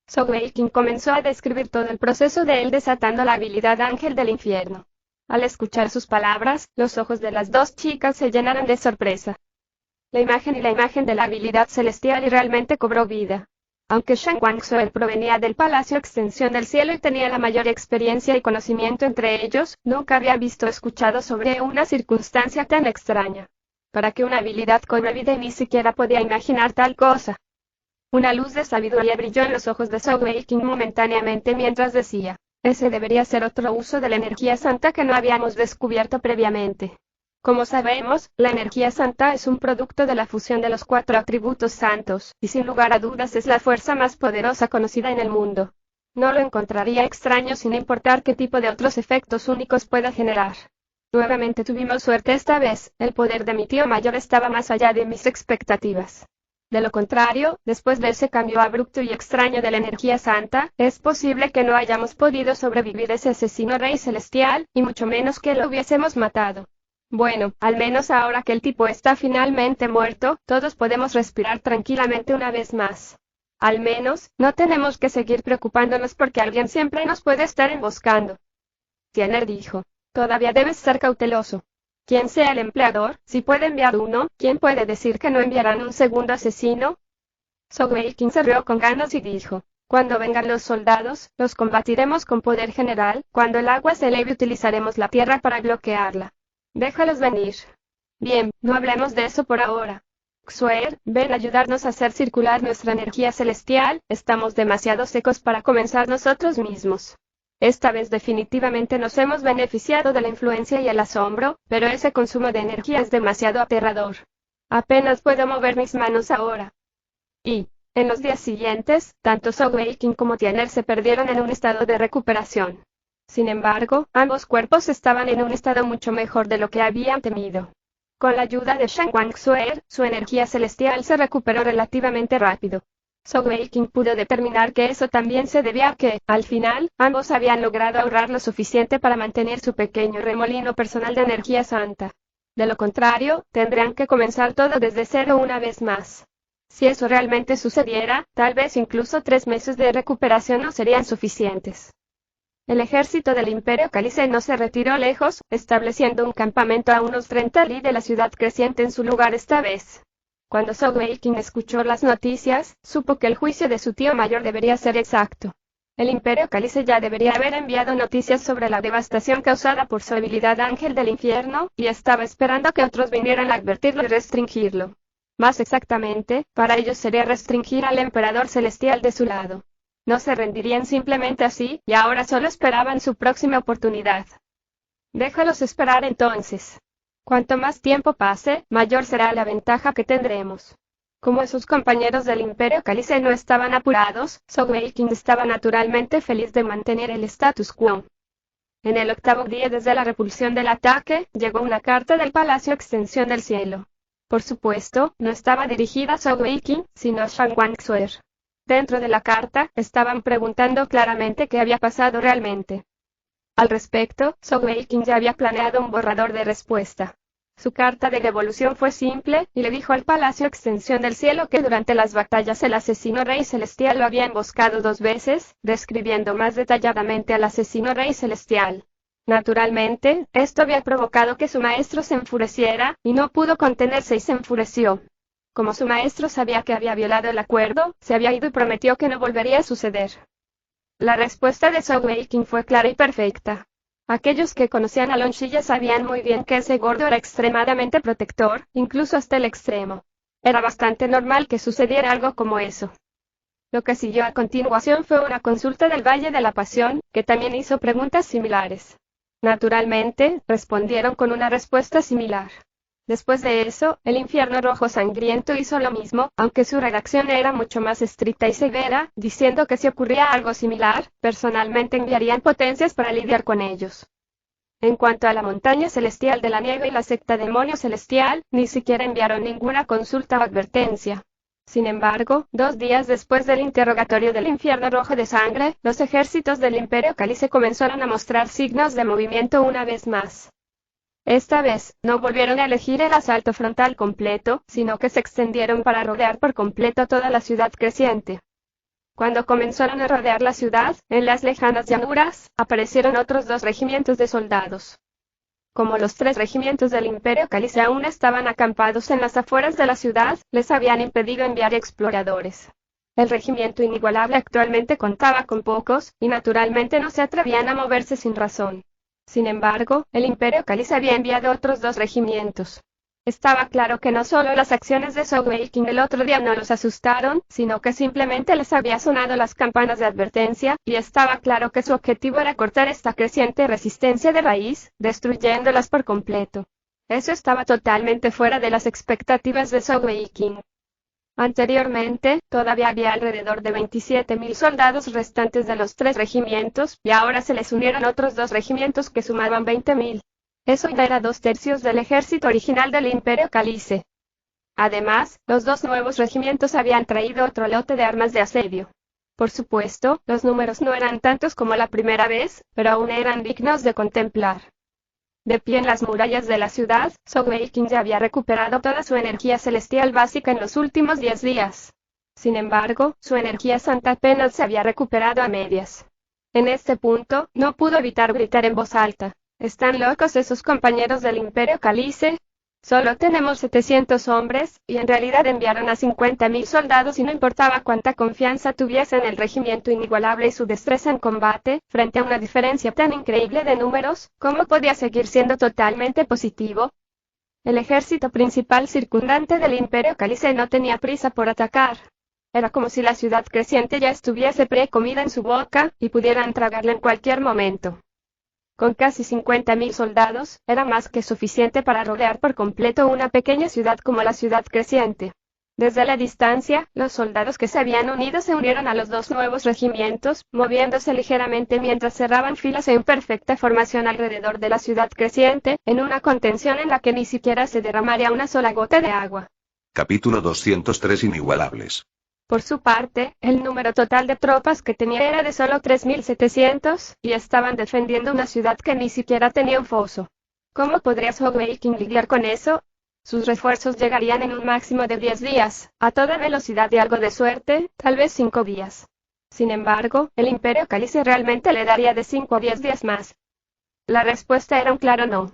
Zhou Weiqing comenzó a describir todo el proceso de él desatando la habilidad ángel del infierno. Al escuchar sus palabras, los ojos de las dos chicas se llenaron de sorpresa. La imagen de la habilidad celestial realmente cobró vida. Aunque Shan Guangxue provenía del Palacio Extensión del Cielo y tenía la mayor experiencia y conocimiento entre ellos, nunca había visto o escuchado sobre una circunstancia tan extraña. Para que una habilidad cobre vida y ni siquiera podía imaginar tal cosa. Una luz de sabiduría brilló en los ojos de Zhou Weiqing momentáneamente mientras decía, ese debería ser otro uso de la energía santa que no habíamos descubierto previamente. Como sabemos, la energía santa es un producto de la fusión de los 4 atributos santos, y sin lugar a dudas es la fuerza más poderosa conocida en el mundo. No lo encontraría extraño sin importar qué tipo de otros efectos únicos pueda generar. Nuevamente tuvimos suerte esta vez, el poder de mi tío mayor estaba más allá de mis expectativas. De lo contrario, después de ese cambio abrupto y extraño de la energía santa, es posible que no hayamos podido sobrevivir ese asesino rey celestial, y mucho menos que lo hubiésemos matado. Bueno, al menos ahora que el tipo está finalmente muerto, todos podemos respirar tranquilamente una vez más. Al menos, no tenemos que seguir preocupándonos porque alguien siempre nos puede estar emboscando. Tianer dijo, todavía debes ser cauteloso. Quien sea el empleador, si puede enviar uno, ¿quién puede decir que no enviarán un segundo asesino? Zhou Weiqing se rió con ganas y dijo, cuando vengan los soldados, los combatiremos con poder general, cuando el agua se eleve utilizaremos la tierra para bloquearla. Déjalos venir. Bien, no hablemos de eso por ahora. Xuer, ven a ayudarnos a hacer circular nuestra energía celestial, estamos demasiado secos para comenzar nosotros mismos. Esta vez definitivamente nos hemos beneficiado de la influencia y el asombro, pero ese consumo de energía es demasiado aterrador. Apenas puedo mover mis manos ahora. Y, en los días siguientes, tanto Zhou Weiqing como Tianer se perdieron en un estado de recuperación. Sin embargo, ambos cuerpos estaban en un estado mucho mejor de lo que habían temido. Con la ayuda de Shan Guangxue, su energía celestial se recuperó relativamente rápido. Zhou Weiqing pudo determinar que eso también se debía a que, al final, ambos habían logrado ahorrar lo suficiente para mantener su pequeño remolino personal de energía santa. De lo contrario, tendrían que comenzar todo desde cero una vez más. Si eso realmente sucediera, tal vez incluso 3 meses de recuperación no serían suficientes. El ejército del Imperio Calice no se retiró lejos, estableciendo un campamento a unos 30 li de la ciudad creciente en su lugar esta vez. Cuando Zhou Weiqing escuchó las noticias, supo que el juicio de su tío mayor debería ser exacto. El Imperio Calice ya debería haber enviado noticias sobre la devastación causada por su habilidad ángel del infierno, y estaba esperando que otros vinieran a advertirlo y restringirlo. Más exactamente, para ellos sería restringir al emperador celestial de su lado. No se rendirían simplemente así, y ahora solo esperaban su próxima oportunidad. Déjalos esperar entonces. Cuanto más tiempo pase, mayor será la ventaja que tendremos. Como sus compañeros del Imperio Calice no estaban apurados, Zhou Weiqing estaba naturalmente feliz de mantener el status quo. En el 8º día desde la repulsión del ataque, llegó una carta del Palacio Extensión del Cielo. Por supuesto, no estaba dirigida a Zhou Weiqing, sino a Shan Guangxue. Dentro de la carta, estaban preguntando claramente qué había pasado realmente. Al respecto, Zhou Weiqing ya había planeado un borrador de respuesta. Su carta de devolución fue simple, y le dijo al Palacio Extensión del Cielo que durante las batallas el asesino rey celestial lo había emboscado 2 veces, describiendo más detalladamente al asesino rey celestial. Naturalmente, esto había provocado que su maestro se enfureciera, y no pudo contenerse y se enfureció. Como su maestro sabía que había violado el acuerdo, se había ido y prometió que no volvería a suceder. La respuesta de Zhou Weiqing fue clara y perfecta. Aquellos que conocían a Lon Xilla sabían muy bien que ese gordo era extremadamente protector, incluso hasta el extremo. Era bastante normal que sucediera algo como eso. Lo que siguió a continuación fue una consulta del Valle de la Pasión, que también hizo preguntas similares. Naturalmente, respondieron con una respuesta similar. Después de eso, el infierno rojo sangriento hizo lo mismo, aunque su redacción era mucho más estricta y severa, diciendo que si ocurría algo similar, personalmente enviarían potencias para lidiar con ellos. En cuanto a la montaña celestial de la nieve y la secta demonio celestial, ni siquiera enviaron ninguna consulta o advertencia. Sin embargo, 2 días después del interrogatorio del infierno rojo de sangre, los ejércitos del Imperio Cálice comenzaron a mostrar signos de movimiento una vez más. Esta vez, no volvieron a elegir el asalto frontal completo, sino que se extendieron para rodear por completo toda la ciudad creciente. Cuando comenzaron a rodear la ciudad, en las lejanas llanuras, aparecieron otros 2 regimientos de soldados. Como los 3 regimientos del Imperio Cálice aún estaban acampados en las afueras de la ciudad, les habían impedido enviar exploradores. El regimiento inigualable actualmente contaba con pocos, y naturalmente no se atrevían a moverse sin razón. Sin embargo, el Imperio Cálice había enviado otros 2 regimientos. Estaba claro que no solo las acciones de Sogeking el otro día no los asustaron, sino que simplemente les había sonado las campanas de advertencia, y estaba claro que su objetivo era cortar esta creciente resistencia de raíz, destruyéndolas por completo. Eso estaba totalmente fuera de las expectativas de Sogeking. Anteriormente, todavía había alrededor de 27.000 soldados restantes de los 3 regimientos, y ahora se les unieron otros 2 regimientos que sumaban 20.000. Eso ya era 2/3 del ejército original del Imperio Cálice. Además, los 2 nuevos regimientos habían traído otro lote de armas de asedio. Por supuesto, los números no eran tantos como la primera vez, pero aún eran dignos de contemplar. De pie en las murallas de la ciudad, Sogeking ya había recuperado toda su energía celestial básica en los últimos 10 días. Sin embargo, su energía santa apenas se había recuperado a medias. En este punto, no pudo evitar gritar en voz alta. ¿Están locos esos compañeros del Imperio Cálice? Solo tenemos 700 hombres, y en realidad enviaron a 50.000 soldados y no importaba cuánta confianza tuviesen el regimiento inigualable y su destreza en combate, frente a una diferencia tan increíble de números, ¿cómo podía seguir siendo totalmente positivo? El ejército principal circundante del Imperio Cálice no tenía prisa por atacar. Era como si la ciudad creciente ya estuviese precomida en su boca, y pudieran tragarla en cualquier momento. Con casi 50.000 soldados, era más que suficiente para rodear por completo una pequeña ciudad como la ciudad creciente. Desde la distancia, los soldados que se habían unido se unieron a los 2 nuevos regimientos, moviéndose ligeramente mientras cerraban filas en perfecta formación alrededor de la ciudad creciente, en una contención en la que ni siquiera se derramaría una sola gota de agua. Capítulo 203 Inigualables. Por su parte, el número total de tropas que tenía era de solo 3.700, y estaban defendiendo una ciudad que ni siquiera tenía un foso. ¿Cómo podría Sogeking lidiar con eso? Sus refuerzos llegarían en un máximo de 10 días, a toda velocidad y algo de suerte, tal vez 5 días. Sin embargo, el Imperio Cálice realmente le daría de 5 a 10 días más. La respuesta era un claro no.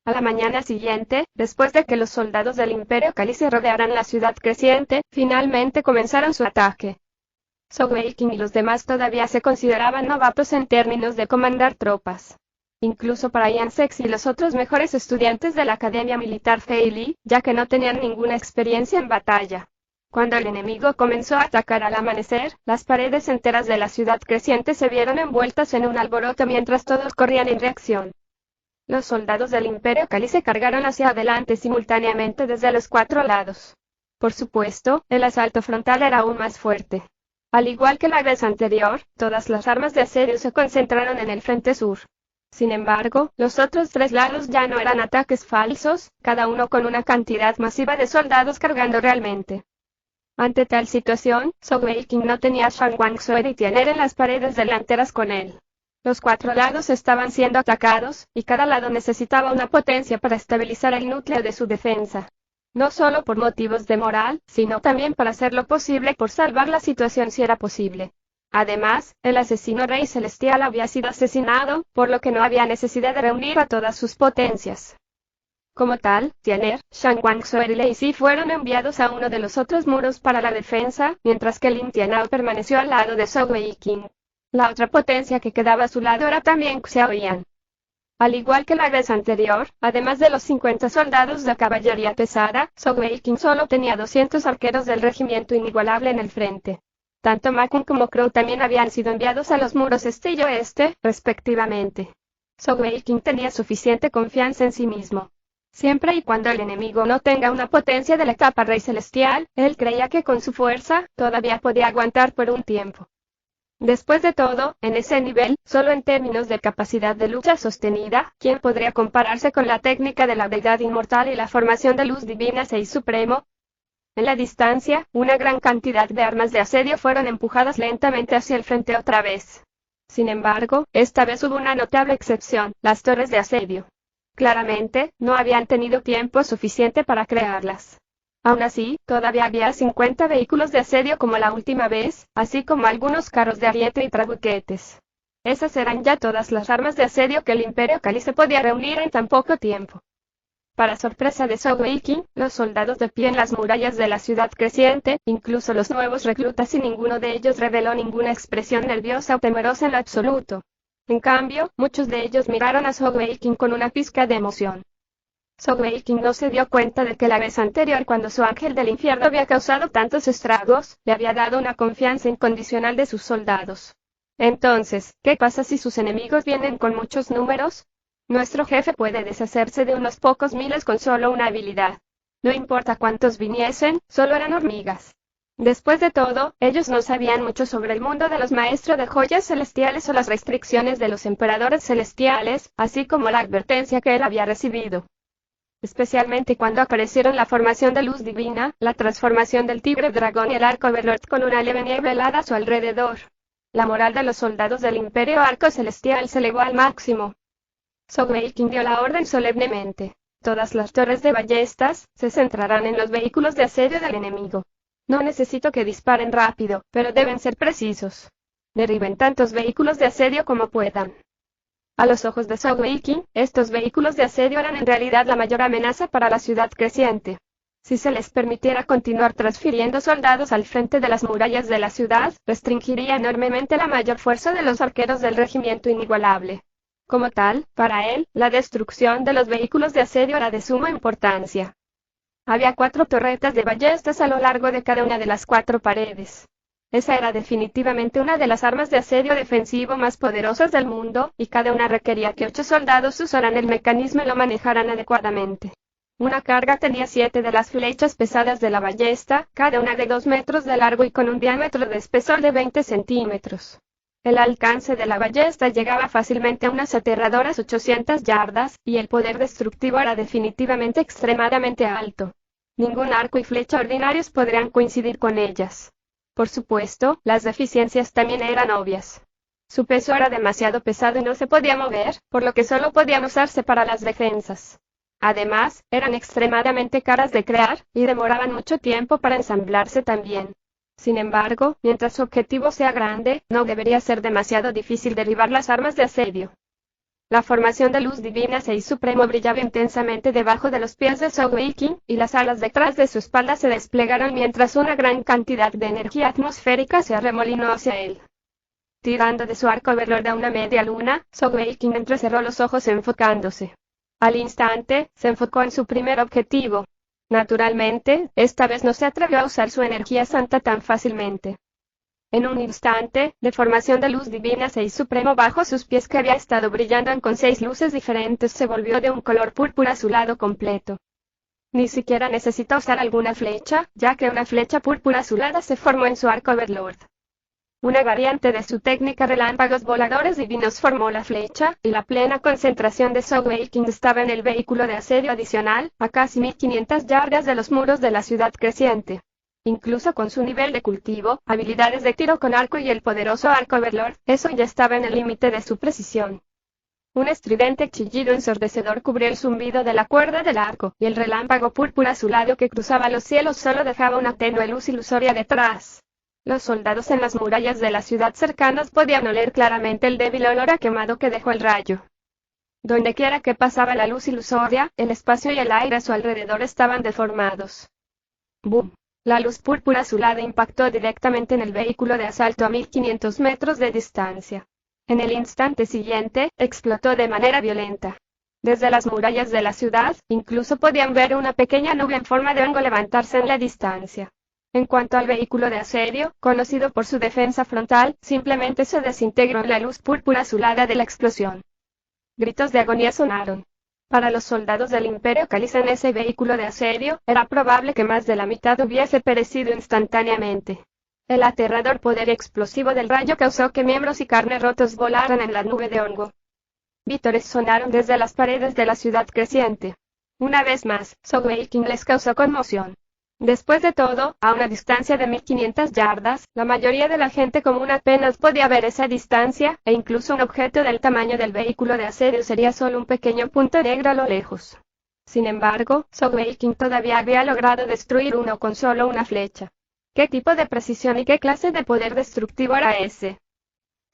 A la mañana siguiente, después de que los soldados del Imperio Cálice rodearan la ciudad creciente, finalmente comenzaron su ataque. Sogeking y los demás todavía se consideraban novatos en términos de comandar tropas. Incluso para Ian Sex y los otros mejores estudiantes de la Academia Militar Feili, ya que no tenían ninguna experiencia en batalla. Cuando el enemigo comenzó a atacar al amanecer, las paredes enteras de la ciudad creciente se vieron envueltas en un alboroto mientras todos corrían en reacción. Los soldados del Imperio Cálice cargaron hacia adelante simultáneamente desde los 4 lados. Por supuesto, el asalto frontal era aún más fuerte. Al igual que la vez anterior, todas las armas de asedio se concentraron en el frente sur. Sin embargo, los otros 3 lados ya no eran ataques falsos, cada uno con una cantidad masiva de soldados cargando realmente. Ante tal situación, Sogeking no tenía a Shang Wangso y Tianer en las paredes delanteras con él. Los 4 lados estaban siendo atacados, y cada lado necesitaba una potencia para estabilizar el núcleo de su defensa. No solo por motivos de moral, sino también para hacer lo posible por salvar la situación si era posible. Además, el asesino Rey Celestial había sido asesinado, por lo que no había necesidad de reunir a todas sus potencias. Como tal, Tianer, Shang Wangso y Lei Si fueron enviados a uno de los otros muros para la defensa, mientras que Lin Tianao permaneció al lado de Sogeking. La otra potencia que quedaba a su lado era también Xiao Yan. Al igual que la vez anterior, además de los 50 soldados de caballería pesada, Sogeking solo tenía 200 arqueros del regimiento inigualable en el frente. Tanto Macon como Crow también habían sido enviados a los muros este y oeste, respectivamente. Sogweikin tenía suficiente confianza en sí mismo. Siempre y cuando el enemigo no tenga una potencia de la capa Rey Celestial, él creía que con su fuerza, todavía podía aguantar por un tiempo. Después de todo, en ese nivel, solo en términos de capacidad de lucha sostenida, ¿quién podría compararse con la técnica de la deidad inmortal y la formación de luz divina 6 supremo? En la distancia, una gran cantidad de armas de asedio fueron empujadas lentamente hacia el frente otra vez. Sin embargo, esta vez hubo una notable excepción, las torres de asedio. Claramente, no habían tenido tiempo suficiente para crearlas. Aún así, todavía había 50 vehículos de asedio como la última vez, así como algunos carros de ariete y trabuquetes. Esas eran ya todas las armas de asedio que el Imperio Cálice podía reunir en tan poco tiempo. Para sorpresa de Sogweikin, los soldados de pie en las murallas de la ciudad creciente, incluso los nuevos reclutas y ninguno de ellos reveló ninguna expresión nerviosa o temerosa en lo absoluto. En cambio, muchos de ellos miraron a Sogweikin con una pizca de emoción. Sogweikin no se dio cuenta de que la vez anterior cuando su ángel del infierno había causado tantos estragos, le había dado una confianza incondicional de sus soldados. Entonces, ¿qué pasa si sus enemigos vienen con muchos números? Nuestro jefe puede deshacerse de unos pocos miles con solo una habilidad. No importa cuántos viniesen, solo eran hormigas. Después de todo, ellos no sabían mucho sobre el mundo de los maestros de joyas celestiales o las restricciones de los emperadores celestiales, así como la advertencia que él había recibido. Especialmente cuando aparecieron la formación de luz divina, la transformación del tigre dragón y el arco overlord con una leve niebla helada a su alrededor. La moral de los soldados del Imperio Arco Celestial se elevó al máximo. Sogweikin dio la orden solemnemente. Todas las torres de ballestas se centrarán en los vehículos de asedio del enemigo. No necesito que disparen rápido, pero deben ser precisos. Derriben tantos vehículos de asedio como puedan. A los ojos de Sogweikin, estos vehículos de asedio eran en realidad la mayor amenaza para la ciudad creciente. Si se les permitiera continuar transfiriendo soldados al frente de las murallas de la ciudad, restringiría enormemente la mayor fuerza de los arqueros del regimiento inigualable. Como tal, para él, la destrucción de los vehículos de asedio era de suma importancia. Había 4 torretas de ballestas a lo largo de cada una de las 4 paredes. Esa era definitivamente una de las armas de asedio defensivo más poderosas del mundo, y cada una requería que 8 soldados usaran el mecanismo y lo manejaran adecuadamente. Una carga tenía 7 de las flechas pesadas de la ballesta, cada una de 2 metros de largo y con un diámetro de espesor de 20 centímetros. El alcance de la ballesta llegaba fácilmente a unas aterradoras 800 yardas, y el poder destructivo era definitivamente extremadamente alto. Ningún arco y flecha ordinarios podrían coincidir con ellas. Por supuesto, las deficiencias también eran obvias. Su peso era demasiado pesado y no se podía mover, por lo que solo podían usarse para las defensas. Además, eran extremadamente caras de crear, y demoraban mucho tiempo para ensamblarse también. Sin embargo, mientras su objetivo sea grande, no debería ser demasiado difícil derribar las armas de asedio. La formación de luz divina 6 supremo brillaba intensamente debajo de los pies de Sogweikin, y las alas detrás de su espalda se desplegaron mientras una gran cantidad de energía atmosférica se arremolinó hacia él. Tirando de su arco overlord a una media luna, Sogweikin entrecerró los ojos enfocándose. Al instante, se enfocó en su primer objetivo. Naturalmente, esta vez no se atrevió a usar su energía santa tan fácilmente. En un instante, de formación de luz divina 6 supremo bajo sus pies que había estado brillando con 6 luces diferentes se volvió de un color púrpura azulado completo. Ni siquiera necesitó usar alguna flecha, ya que una flecha púrpura azulada se formó en su arco overlord. Una variante de su técnica relámpagos voladores divinos formó la flecha, y la plena concentración de Sogweikin estaba en el vehículo de asedio adicional, a casi 1500 yardas de los muros de la ciudad creciente. Incluso con su nivel de cultivo, habilidades de tiro con arco y el poderoso arco overlord, eso ya estaba en el límite de su precisión. Un estridente chillido ensordecedor cubrió el zumbido de la cuerda del arco, y el relámpago púrpura azulado que cruzaba los cielos solo dejaba una tenue luz ilusoria detrás. Los soldados en las murallas de las ciudades cercanas podían oler claramente el débil olor a quemado que dejó el rayo. Dondequiera que pasaba la luz ilusoria, el espacio y el aire a su alrededor estaban deformados. ¡Bum! La luz púrpura azulada impactó directamente en el vehículo de asalto a 1500 metros de distancia. En el instante siguiente, explotó de manera violenta. Desde las murallas de la ciudad, incluso podían ver una pequeña nube en forma de hongo levantarse en la distancia. En cuanto al vehículo de asedio, conocido por su defensa frontal, simplemente se desintegró en la luz púrpura azulada de la explosión. Gritos de agonía sonaron. Para los soldados del Imperio Caliza en ese vehículo de asedio, era probable que más de la mitad hubiese perecido instantáneamente. El aterrador poder explosivo del rayo causó que miembros y carne rotos volaran en la nube de hongo. Vítores sonaron desde las paredes de la ciudad creciente. Una vez más, Soulwaking les causó conmoción. Después de todo, a una distancia de 1500 yardas, la mayoría de la gente común apenas podía ver esa distancia, e incluso un objeto del tamaño del vehículo de asedio sería solo un pequeño punto negro a lo lejos. Sin embargo, Soulwaking todavía había logrado destruir uno con solo una flecha. ¿Qué tipo de precisión y qué clase de poder destructivo era ese?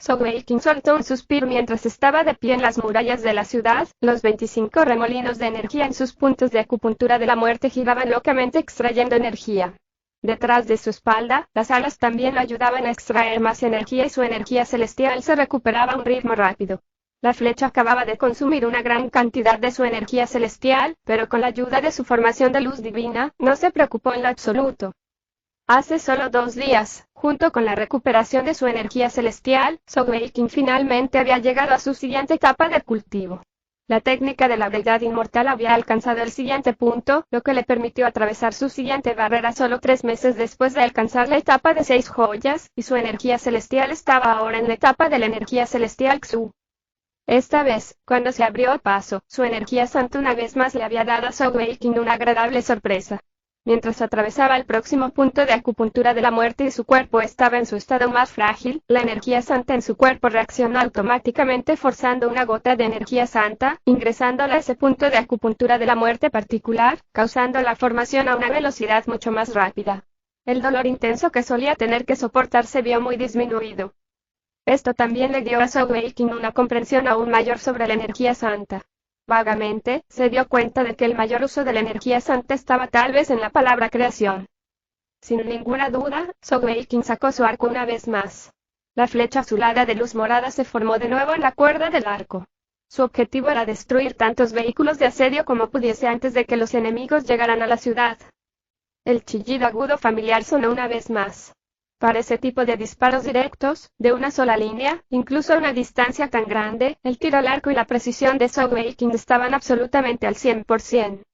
Soulwaking soltó un suspiro mientras estaba de pie en las murallas de la ciudad. Los 25 remolinos de energía en sus puntos de acupuntura de la muerte giraban locamente extrayendo energía. Detrás de su espalda, las alas también lo ayudaban a extraer más energía y su energía celestial se recuperaba a un ritmo rápido. La flecha acababa de consumir una gran cantidad de su energía celestial, pero con la ayuda de su formación de luz divina, no se preocupó en lo absoluto. Hace solo 2 días, junto con la recuperación de su energía celestial, Soulwaking finalmente había llegado a su siguiente etapa de cultivo. La técnica de la deidad inmortal había alcanzado el siguiente punto, lo que le permitió atravesar su siguiente barrera solo 3 meses después de alcanzar la etapa de 6 joyas, y su energía celestial estaba ahora en la etapa de la energía celestial Xu. Esta vez, cuando se abrió paso, su energía santa una vez más le había dado a Soulwaking una agradable sorpresa. Mientras atravesaba el próximo punto de acupuntura de la muerte y su cuerpo estaba en su estado más frágil, la energía santa en su cuerpo reaccionó automáticamente forzando una gota de energía santa, ingresándola a ese punto de acupuntura de la muerte particular, causando la formación a una velocidad mucho más rápida. El dolor intenso que solía tener que soportar se vio muy disminuido. Esto también le dio a Soulwaking una comprensión aún mayor sobre la energía santa. Vagamente, se dio cuenta de que el mayor uso de la energía santa estaba tal vez en la palabra creación. Sin ninguna duda, Soulwaking sacó su arco una vez más. La flecha azulada de luz morada se formó de nuevo en la cuerda del arco. Su objetivo era destruir tantos vehículos de asedio como pudiese antes de que los enemigos llegaran a la ciudad. El chillido agudo familiar sonó una vez más. Para ese tipo de disparos directos, de una sola línea, incluso a una distancia tan grande, el tiro al arco y la precisión de Soulwaking estaban absolutamente al 100%.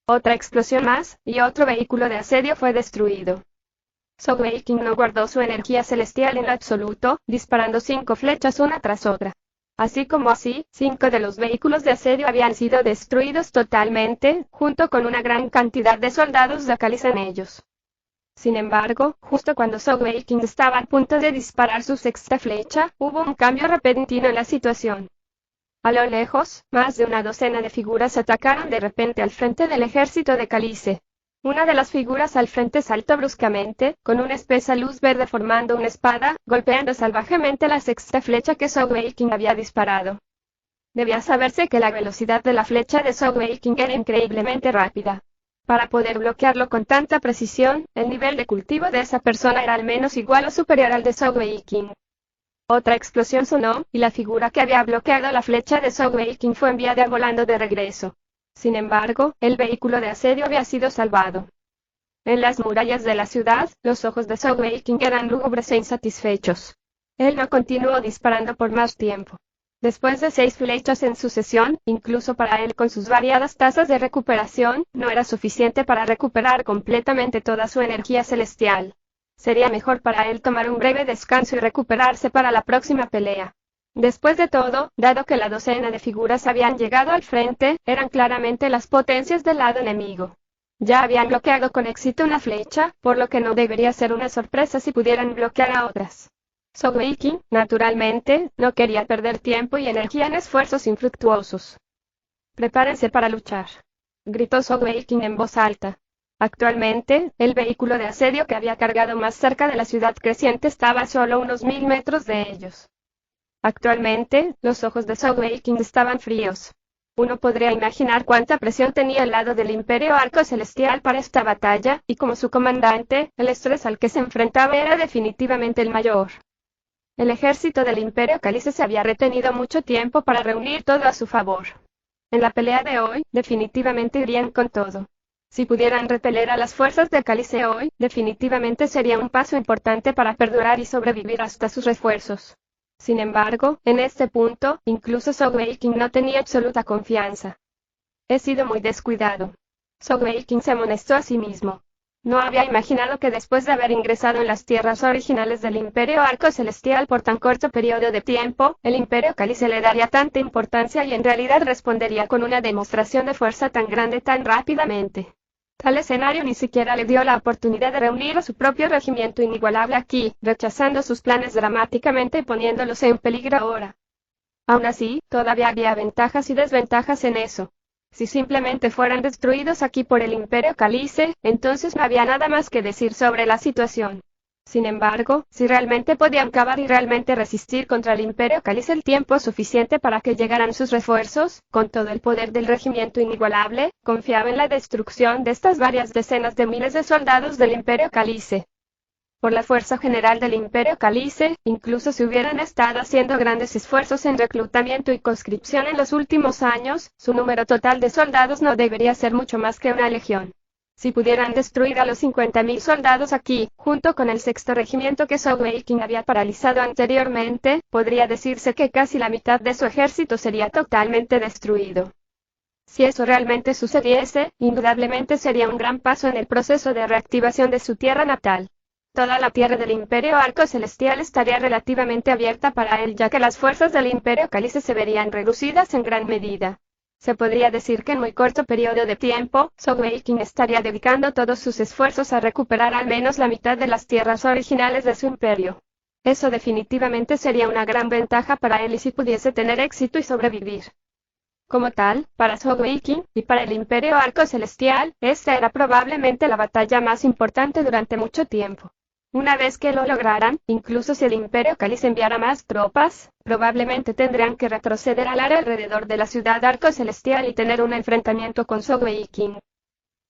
Otra explosión más, y otro vehículo de asedio fue destruido. Soulwaking no guardó su energía celestial en lo absoluto, disparando 5 flechas una tras otra. Así como así, 5 de los vehículos de asedio habían sido destruidos totalmente, junto con una gran cantidad de soldados de Caliza en ellos. Sin embargo, justo cuando Soulwaking estaba a punto de disparar su sexta flecha, hubo un cambio repentino en la situación. A lo lejos, más de una docena de figuras atacaron de repente al frente del ejército de Calice. Una de las figuras al frente saltó bruscamente, con una espesa luz verde formando una espada, golpeando salvajemente la sexta flecha que Soulwaking había disparado. Debía saberse que la velocidad de la flecha de Soulwaking era increíblemente rápida. Para poder bloquearlo con tanta precisión, el nivel de cultivo de esa persona era al menos igual o superior al de Soulwaking. Otra explosión sonó, y la figura que había bloqueado la flecha de Soulwaking fue enviada volando de regreso. Sin embargo, el vehículo de asedio había sido salvado. En las murallas de la ciudad, los ojos de Soulwaking eran lúgubres e insatisfechos. Él no continuó disparando por más tiempo. Después de 6 flechas en sucesión, incluso para él con sus variadas tasas de recuperación, no era suficiente para recuperar completamente toda su energía celestial. Sería mejor para él tomar un breve descanso y recuperarse para la próxima pelea. Después de todo, dado que la docena de figuras habían llegado al frente, eran claramente las potencias del lado enemigo. Ya habían bloqueado con éxito una flecha, por lo que no debería ser una sorpresa si pudieran bloquear a otras. Soulwaking, naturalmente, no quería perder tiempo y energía en esfuerzos infructuosos. «Prepárense para luchar», gritó Soulwaking en voz alta. Actualmente, el vehículo de asedio que había cargado más cerca de la ciudad creciente estaba a solo unos 1000 metros de ellos. Actualmente, los ojos de Soulwaking estaban fríos. Uno podría imaginar cuánta presión tenía el lado del Imperio Arco Celestial para esta batalla, y como su comandante, el estrés al que se enfrentaba era definitivamente el mayor. El ejército del Imperio Calice se había retenido mucho tiempo para reunir todo a su favor. En la pelea de hoy, definitivamente irían con todo. Si pudieran repeler a las fuerzas de Calice hoy, definitivamente sería un paso importante para perdurar y sobrevivir hasta sus refuerzos. Sin embargo, en este punto, incluso Sogeking no tenía absoluta confianza. He sido muy descuidado. Sogeking se amonestó a sí mismo. No había imaginado que después de haber ingresado en las tierras originales del Imperio Arco Celestial por tan corto periodo de tiempo, el Imperio Calice le daría tanta importancia y en realidad respondería con una demostración de fuerza tan grande tan rápidamente. Tal escenario ni siquiera le dio la oportunidad de reunir a su propio regimiento inigualable aquí, rechazando sus planes dramáticamente y poniéndolos en peligro ahora. Aún así, todavía había ventajas y desventajas en eso. Si simplemente fueran destruidos aquí por el Imperio Calice, entonces no había nada más que decir sobre la situación. Sin embargo, si realmente podían cavar y realmente resistir contra el Imperio Calice el tiempo suficiente para que llegaran sus refuerzos, con todo el poder del regimiento inigualable, confiaba en la destrucción de estas varias decenas de miles de soldados del Imperio Calice. Por la fuerza general del Imperio Calice, incluso si hubieran estado haciendo grandes esfuerzos en reclutamiento y conscripción en los últimos años, su número total de soldados no debería ser mucho más que una legión. Si pudieran destruir a los 50.000 soldados aquí, junto con el sexto regimiento que Sogeking había paralizado anteriormente, podría decirse que casi la mitad de su ejército sería totalmente destruido. Si eso realmente sucediese, indudablemente sería un gran paso en el proceso de reactivación de su tierra natal. Toda la tierra del Imperio Arco Celestial estaría relativamente abierta para él, ya que las fuerzas del Imperio Calice se verían reducidas en gran medida. Se podría decir que en muy corto periodo de tiempo, Sogeking estaría dedicando todos sus esfuerzos a recuperar al menos la mitad de las tierras originales de su imperio. Eso definitivamente sería una gran ventaja para él y si pudiese tener éxito y sobrevivir. Como tal, para Sogeking y para el Imperio Arco Celestial, esta era probablemente la batalla más importante durante mucho tiempo. Una vez que lo lograran, incluso si el Imperio Calice enviara más tropas, probablemente tendrían que retroceder al área alrededor de la ciudad Arco Celestial y tener un enfrentamiento con Sogeking.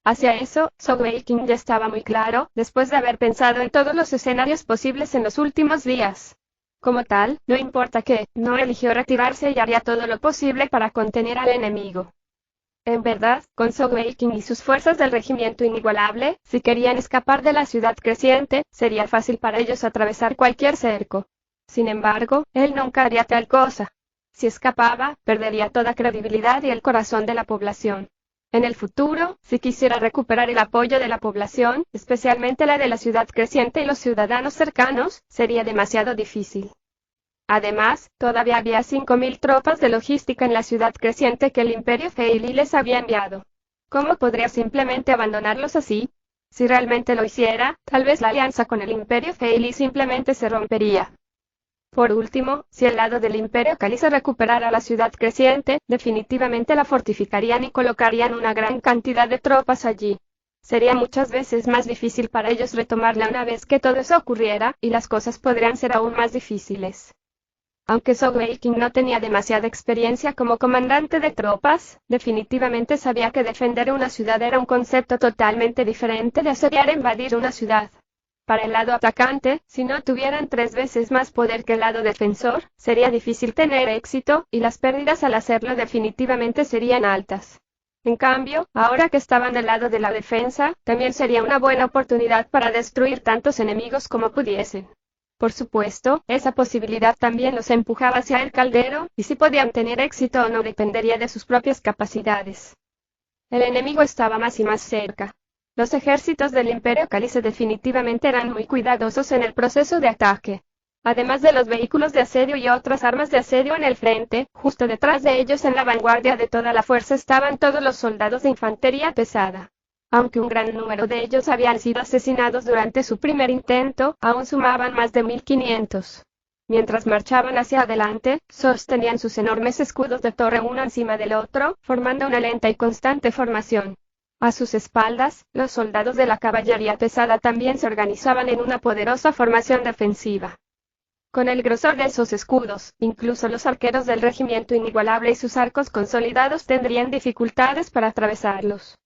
Hacia eso, Sogeking ya estaba muy claro, después de haber pensado en todos los escenarios posibles en los últimos días. Como tal, no importa qué, no eligió retirarse y haría todo lo posible para contener al enemigo. En verdad, con Sogeking y sus fuerzas del regimiento inigualable, si querían escapar de la ciudad creciente, sería fácil para ellos atravesar cualquier cerco. Sin embargo, él nunca haría tal cosa. Si escapaba, perdería toda credibilidad y el corazón de la población. En el futuro, si quisiera recuperar el apoyo de la población, especialmente la de la ciudad creciente y los ciudadanos cercanos, sería demasiado difícil. Además, todavía había 5.000 tropas de logística en la ciudad creciente que el Imperio Feili les había enviado. ¿Cómo podría simplemente abandonarlos así? Si realmente lo hiciera, tal vez la alianza con el Imperio Feili simplemente se rompería. Por último, si el lado del Imperio Calice recuperara la ciudad creciente, definitivamente la fortificarían y colocarían una gran cantidad de tropas allí. Sería muchas veces más difícil para ellos retomarla una vez que todo eso ocurriera, y las cosas podrían ser aún más difíciles. Aunque Sogeking no tenía demasiada experiencia como comandante de tropas, definitivamente sabía que defender una ciudad era un concepto totalmente diferente de asediar e invadir una ciudad. Para el lado atacante, si no tuvieran 3 veces más poder que el lado defensor, sería difícil tener éxito, y las pérdidas al hacerlo definitivamente serían altas. En cambio, ahora que estaban del lado de la defensa, también sería una buena oportunidad para destruir tantos enemigos como pudiesen. Por supuesto, esa posibilidad también los empujaba hacia el caldero, y si podían tener éxito o no dependería de sus propias capacidades. El enemigo estaba más y más cerca. Los ejércitos del Imperio Calice definitivamente eran muy cuidadosos en el proceso de ataque. Además de los vehículos de asedio y otras armas de asedio en el frente, justo detrás de ellos en la vanguardia de toda la fuerza estaban todos los soldados de infantería pesada. Aunque un gran número de ellos habían sido asesinados durante su primer intento, aún sumaban más de 1.500. Mientras marchaban hacia adelante, sostenían sus enormes escudos de torre uno encima del otro, formando una lenta y constante formación. A sus espaldas, los soldados de la caballería pesada también se organizaban en una poderosa formación defensiva. Con el grosor de esos escudos, incluso los arqueros del regimiento inigualable y sus arcos consolidados tendrían dificultades para atravesarlos.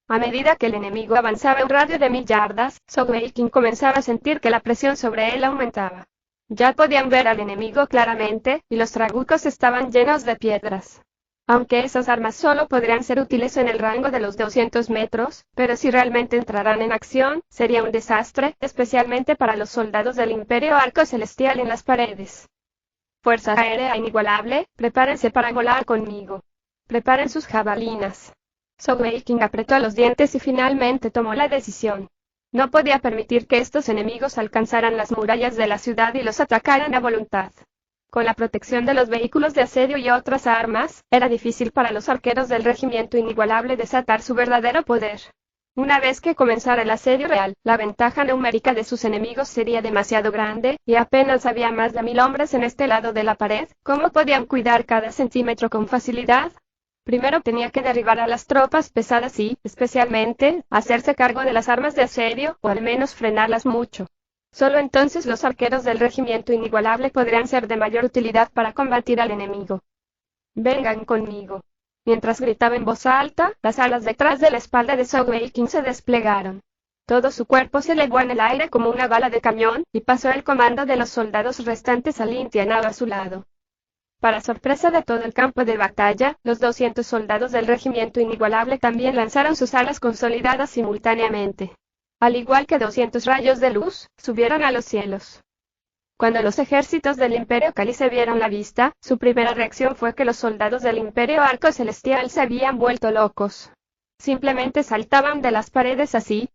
A medida que el enemigo avanzaba en un radio de 1.000 yardas, Sogeking comenzaba a sentir que la presión sobre él aumentaba. Ya podían ver al enemigo claramente, y los trabucos estaban llenos de piedras. Aunque esas armas solo podrían ser útiles en el rango de los 200 metros, pero si realmente entrarán en acción, sería un desastre, especialmente para los soldados del Imperio Arco Celestial en las paredes. Fuerza aérea inigualable, prepárense para volar conmigo. Preparen sus jabalinas. Sogeking apretó los dientes y finalmente tomó la decisión. No podía permitir que estos enemigos alcanzaran las murallas de la ciudad y los atacaran a voluntad. Con la protección de los vehículos de asedio y otras armas, era difícil para los arqueros del regimiento inigualable desatar su verdadero poder. Una vez que comenzara el asedio real, la ventaja numérica de sus enemigos sería demasiado grande, y apenas había más de 1000 hombres en este lado de la pared. ¿Cómo podían cuidar cada centímetro con facilidad? Primero tenía que derribar a las tropas pesadas y, especialmente, hacerse cargo de las armas de asedio, o al menos frenarlas mucho. Solo entonces los arqueros del regimiento inigualable podrían ser de mayor utilidad para combatir al enemigo. Vengan conmigo. Mientras gritaba en voz alta, las alas detrás de la espalda de Sogeking se desplegaron. Todo su cuerpo se elevó en el aire como una bala de cañón, y pasó el comando de los soldados restantes al Lintianao a su lado. Para sorpresa de todo el campo de batalla, los 200 soldados del regimiento inigualable también lanzaron sus alas consolidadas simultáneamente. Al igual que 200 rayos de luz, subieron a los cielos. Cuando los ejércitos del Imperio Cálice vieron la vista, su primera reacción fue que los soldados del Imperio Arco Celestial se habían vuelto locos. Simplemente saltaban de las paredes así.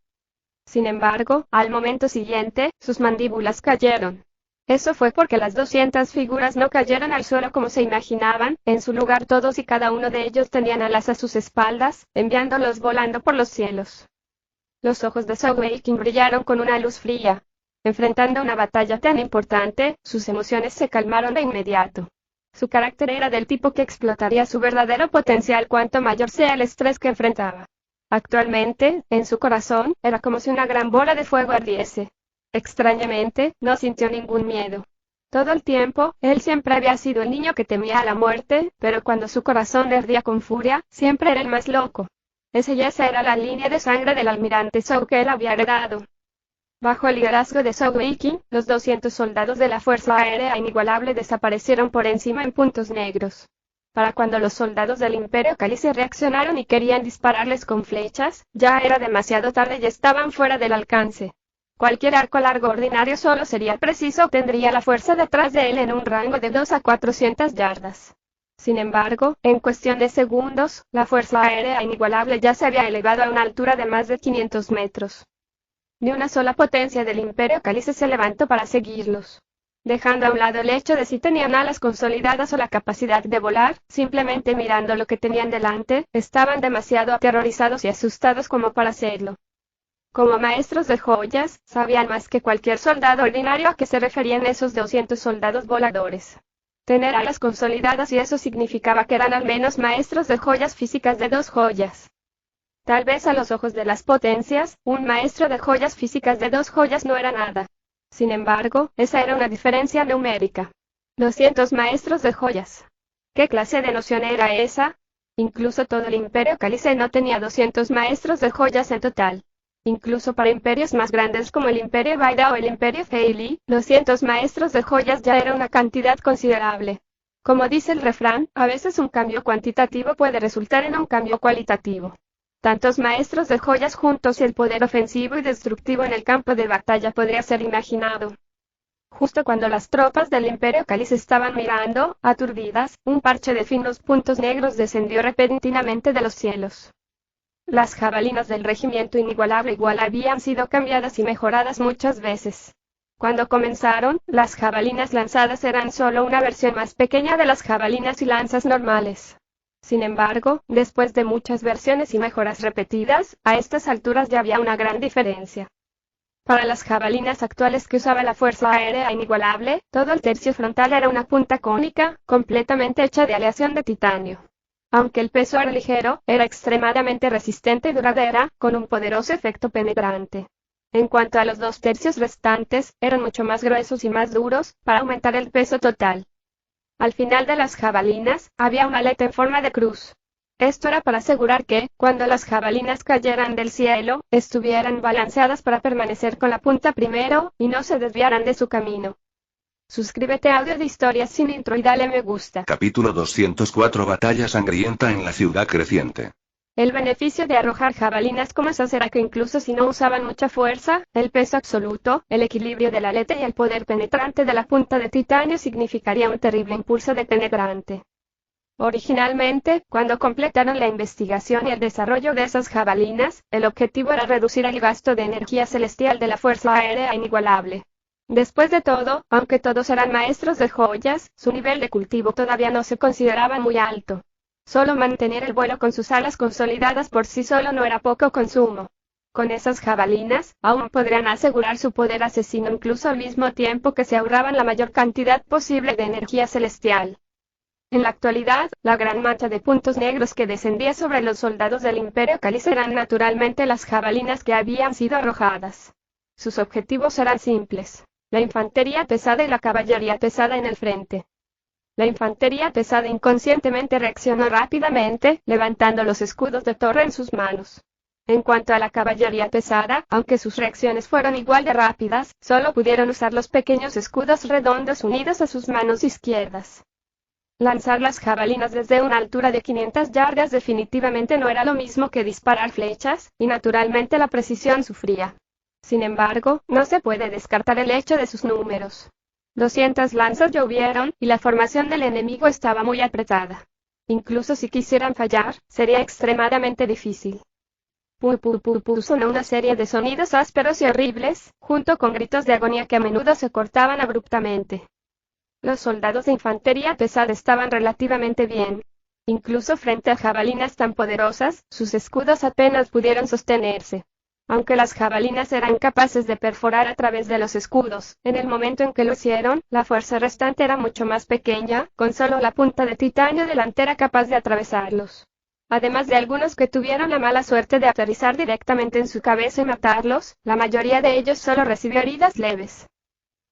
Sin embargo, al momento siguiente, sus mandíbulas cayeron. Eso fue porque las 200 figuras no cayeron al suelo como se imaginaban, en su lugar todos y cada uno de ellos tenían alas a sus espaldas, enviándolos volando por los cielos. Los ojos de Sogeking brillaron con una luz fría. Enfrentando una batalla tan importante, sus emociones se calmaron de inmediato. Su carácter era del tipo que explotaría su verdadero potencial cuanto mayor sea el estrés que enfrentaba. Actualmente, en su corazón, era como si una gran bola de fuego ardiese. Extrañamente, no sintió ningún miedo. Todo el tiempo, él siempre había sido el niño que temía a la muerte, pero cuando su corazón le ardía con furia, siempre era el más loco. Esa era la línea de sangre del almirante Zhou que él había heredado. Bajo el liderazgo de Sogeking, los 200 soldados de la Fuerza Aérea Inigualable desaparecieron por encima en puntos negros. Para cuando los soldados del Imperio Cálice reaccionaron y querían dispararles con flechas, ya era demasiado tarde y estaban fuera del alcance. Cualquier arco largo ordinario solo sería preciso o tendría la fuerza detrás de él en un rango de 2 a 400 yardas. Sin embargo, en cuestión de segundos, la Fuerza Aérea Inigualable ya se había elevado a una altura de más de 500 metros. Ni una sola potencia del Imperio Cálice se levantó para seguirlos. Dejando a un lado el hecho de si tenían alas consolidadas o la capacidad de volar, simplemente mirando lo que tenían delante, estaban demasiado aterrorizados y asustados como para hacerlo. Como maestros de joyas, sabían más que cualquier soldado ordinario a qué se referían esos 200 soldados voladores. Tener alas consolidadas y eso significaba que eran al menos maestros de joyas físicas de 2 joyas. Tal vez a los ojos de las potencias, un maestro de joyas físicas de 2 joyas no era nada. Sin embargo, esa era una diferencia numérica. 200 maestros de joyas. ¿Qué clase de noción era esa? Incluso todo el Imperio Cálice no tenía 200 maestros de joyas en total. Incluso para imperios más grandes como el Imperio Vaida o el Imperio Feili, 200 maestros de joyas ya era una cantidad considerable. Como dice el refrán, a veces un cambio cuantitativo puede resultar en un cambio cualitativo. Tantos maestros de joyas juntos y el poder ofensivo y destructivo en el campo de batalla podría ser imaginado. Justo cuando las tropas del Imperio Cálice estaban mirando, aturdidas, un parche de finos puntos negros descendió repentinamente de los cielos. Las jabalinas del regimiento inigualable igual habían sido cambiadas y mejoradas muchas veces. Cuando comenzaron, las jabalinas lanzadas eran solo una versión más pequeña de las jabalinas y lanzas normales. Sin embargo, después de muchas versiones y mejoras repetidas, a estas alturas ya había una gran diferencia. Para las jabalinas actuales que usaba la Fuerza Aérea Inigualable, todo el tercio frontal era una punta cónica, completamente hecha de aleación de titanio. Aunque el peso era ligero, era extremadamente resistente y duradera, con un poderoso efecto penetrante. En cuanto a los 2 tercios restantes, eran mucho más gruesos y más duros, para aumentar el peso total. Al final de las jabalinas, había una aleta en forma de cruz. Esto era para asegurar que, cuando las jabalinas cayeran del cielo, estuvieran balanceadas para permanecer con la punta primero, y no se desviaran de su camino. Suscríbete a Audio de Historias sin Intro y dale me gusta. Capítulo 204. Batalla sangrienta en la ciudad creciente. El beneficio de arrojar jabalinas como esas era que incluso si no usaban mucha fuerza, el peso absoluto, el equilibrio del alete y el poder penetrante de la punta de titanio significaría un terrible impulso penetrante. Originalmente, cuando completaron la investigación y el desarrollo de esas jabalinas, el objetivo era reducir el gasto de energía celestial de la Fuerza Aérea Inigualable. Después de todo, aunque todos eran maestros de joyas, su nivel de cultivo todavía no se consideraba muy alto. Solo mantener el vuelo con sus alas consolidadas por sí solo no era poco consumo. Con esas jabalinas, aún podrían asegurar su poder asesino incluso al mismo tiempo que se ahorraban la mayor cantidad posible de energía celestial. En la actualidad, la gran mancha de puntos negros que descendía sobre los soldados del Imperio Cáliz eran naturalmente las jabalinas que habían sido arrojadas. Sus objetivos eran simples: la infantería pesada y la caballería pesada en el frente. La infantería pesada inconscientemente reaccionó rápidamente, levantando los escudos de torre en sus manos. En cuanto a la caballería pesada, aunque sus reacciones fueron igual de rápidas, solo pudieron usar los pequeños escudos redondos unidos a sus manos izquierdas. Lanzar las jabalinas desde una altura de 500 yardas definitivamente no era lo mismo que disparar flechas, y naturalmente la precisión sufría. Sin embargo, no se puede descartar el hecho de sus números. 200 lanzas llovieron, y la formación del enemigo estaba muy apretada. Incluso si quisieran fallar, sería extremadamente difícil. Sonó una serie de sonidos ásperos y horribles, junto con gritos de agonía que a menudo se cortaban abruptamente. Los soldados de infantería pesada estaban relativamente bien. Incluso frente a jabalinas tan poderosas, sus escudos apenas pudieron sostenerse. Aunque las jabalinas eran capaces de perforar a través de los escudos, en el momento en que lo hicieron, la fuerza restante era mucho más pequeña, con solo la punta de titanio delantera capaz de atravesarlos. Además de algunos que tuvieron la mala suerte de aterrizar directamente en su cabeza y matarlos, la mayoría de ellos solo recibió heridas leves.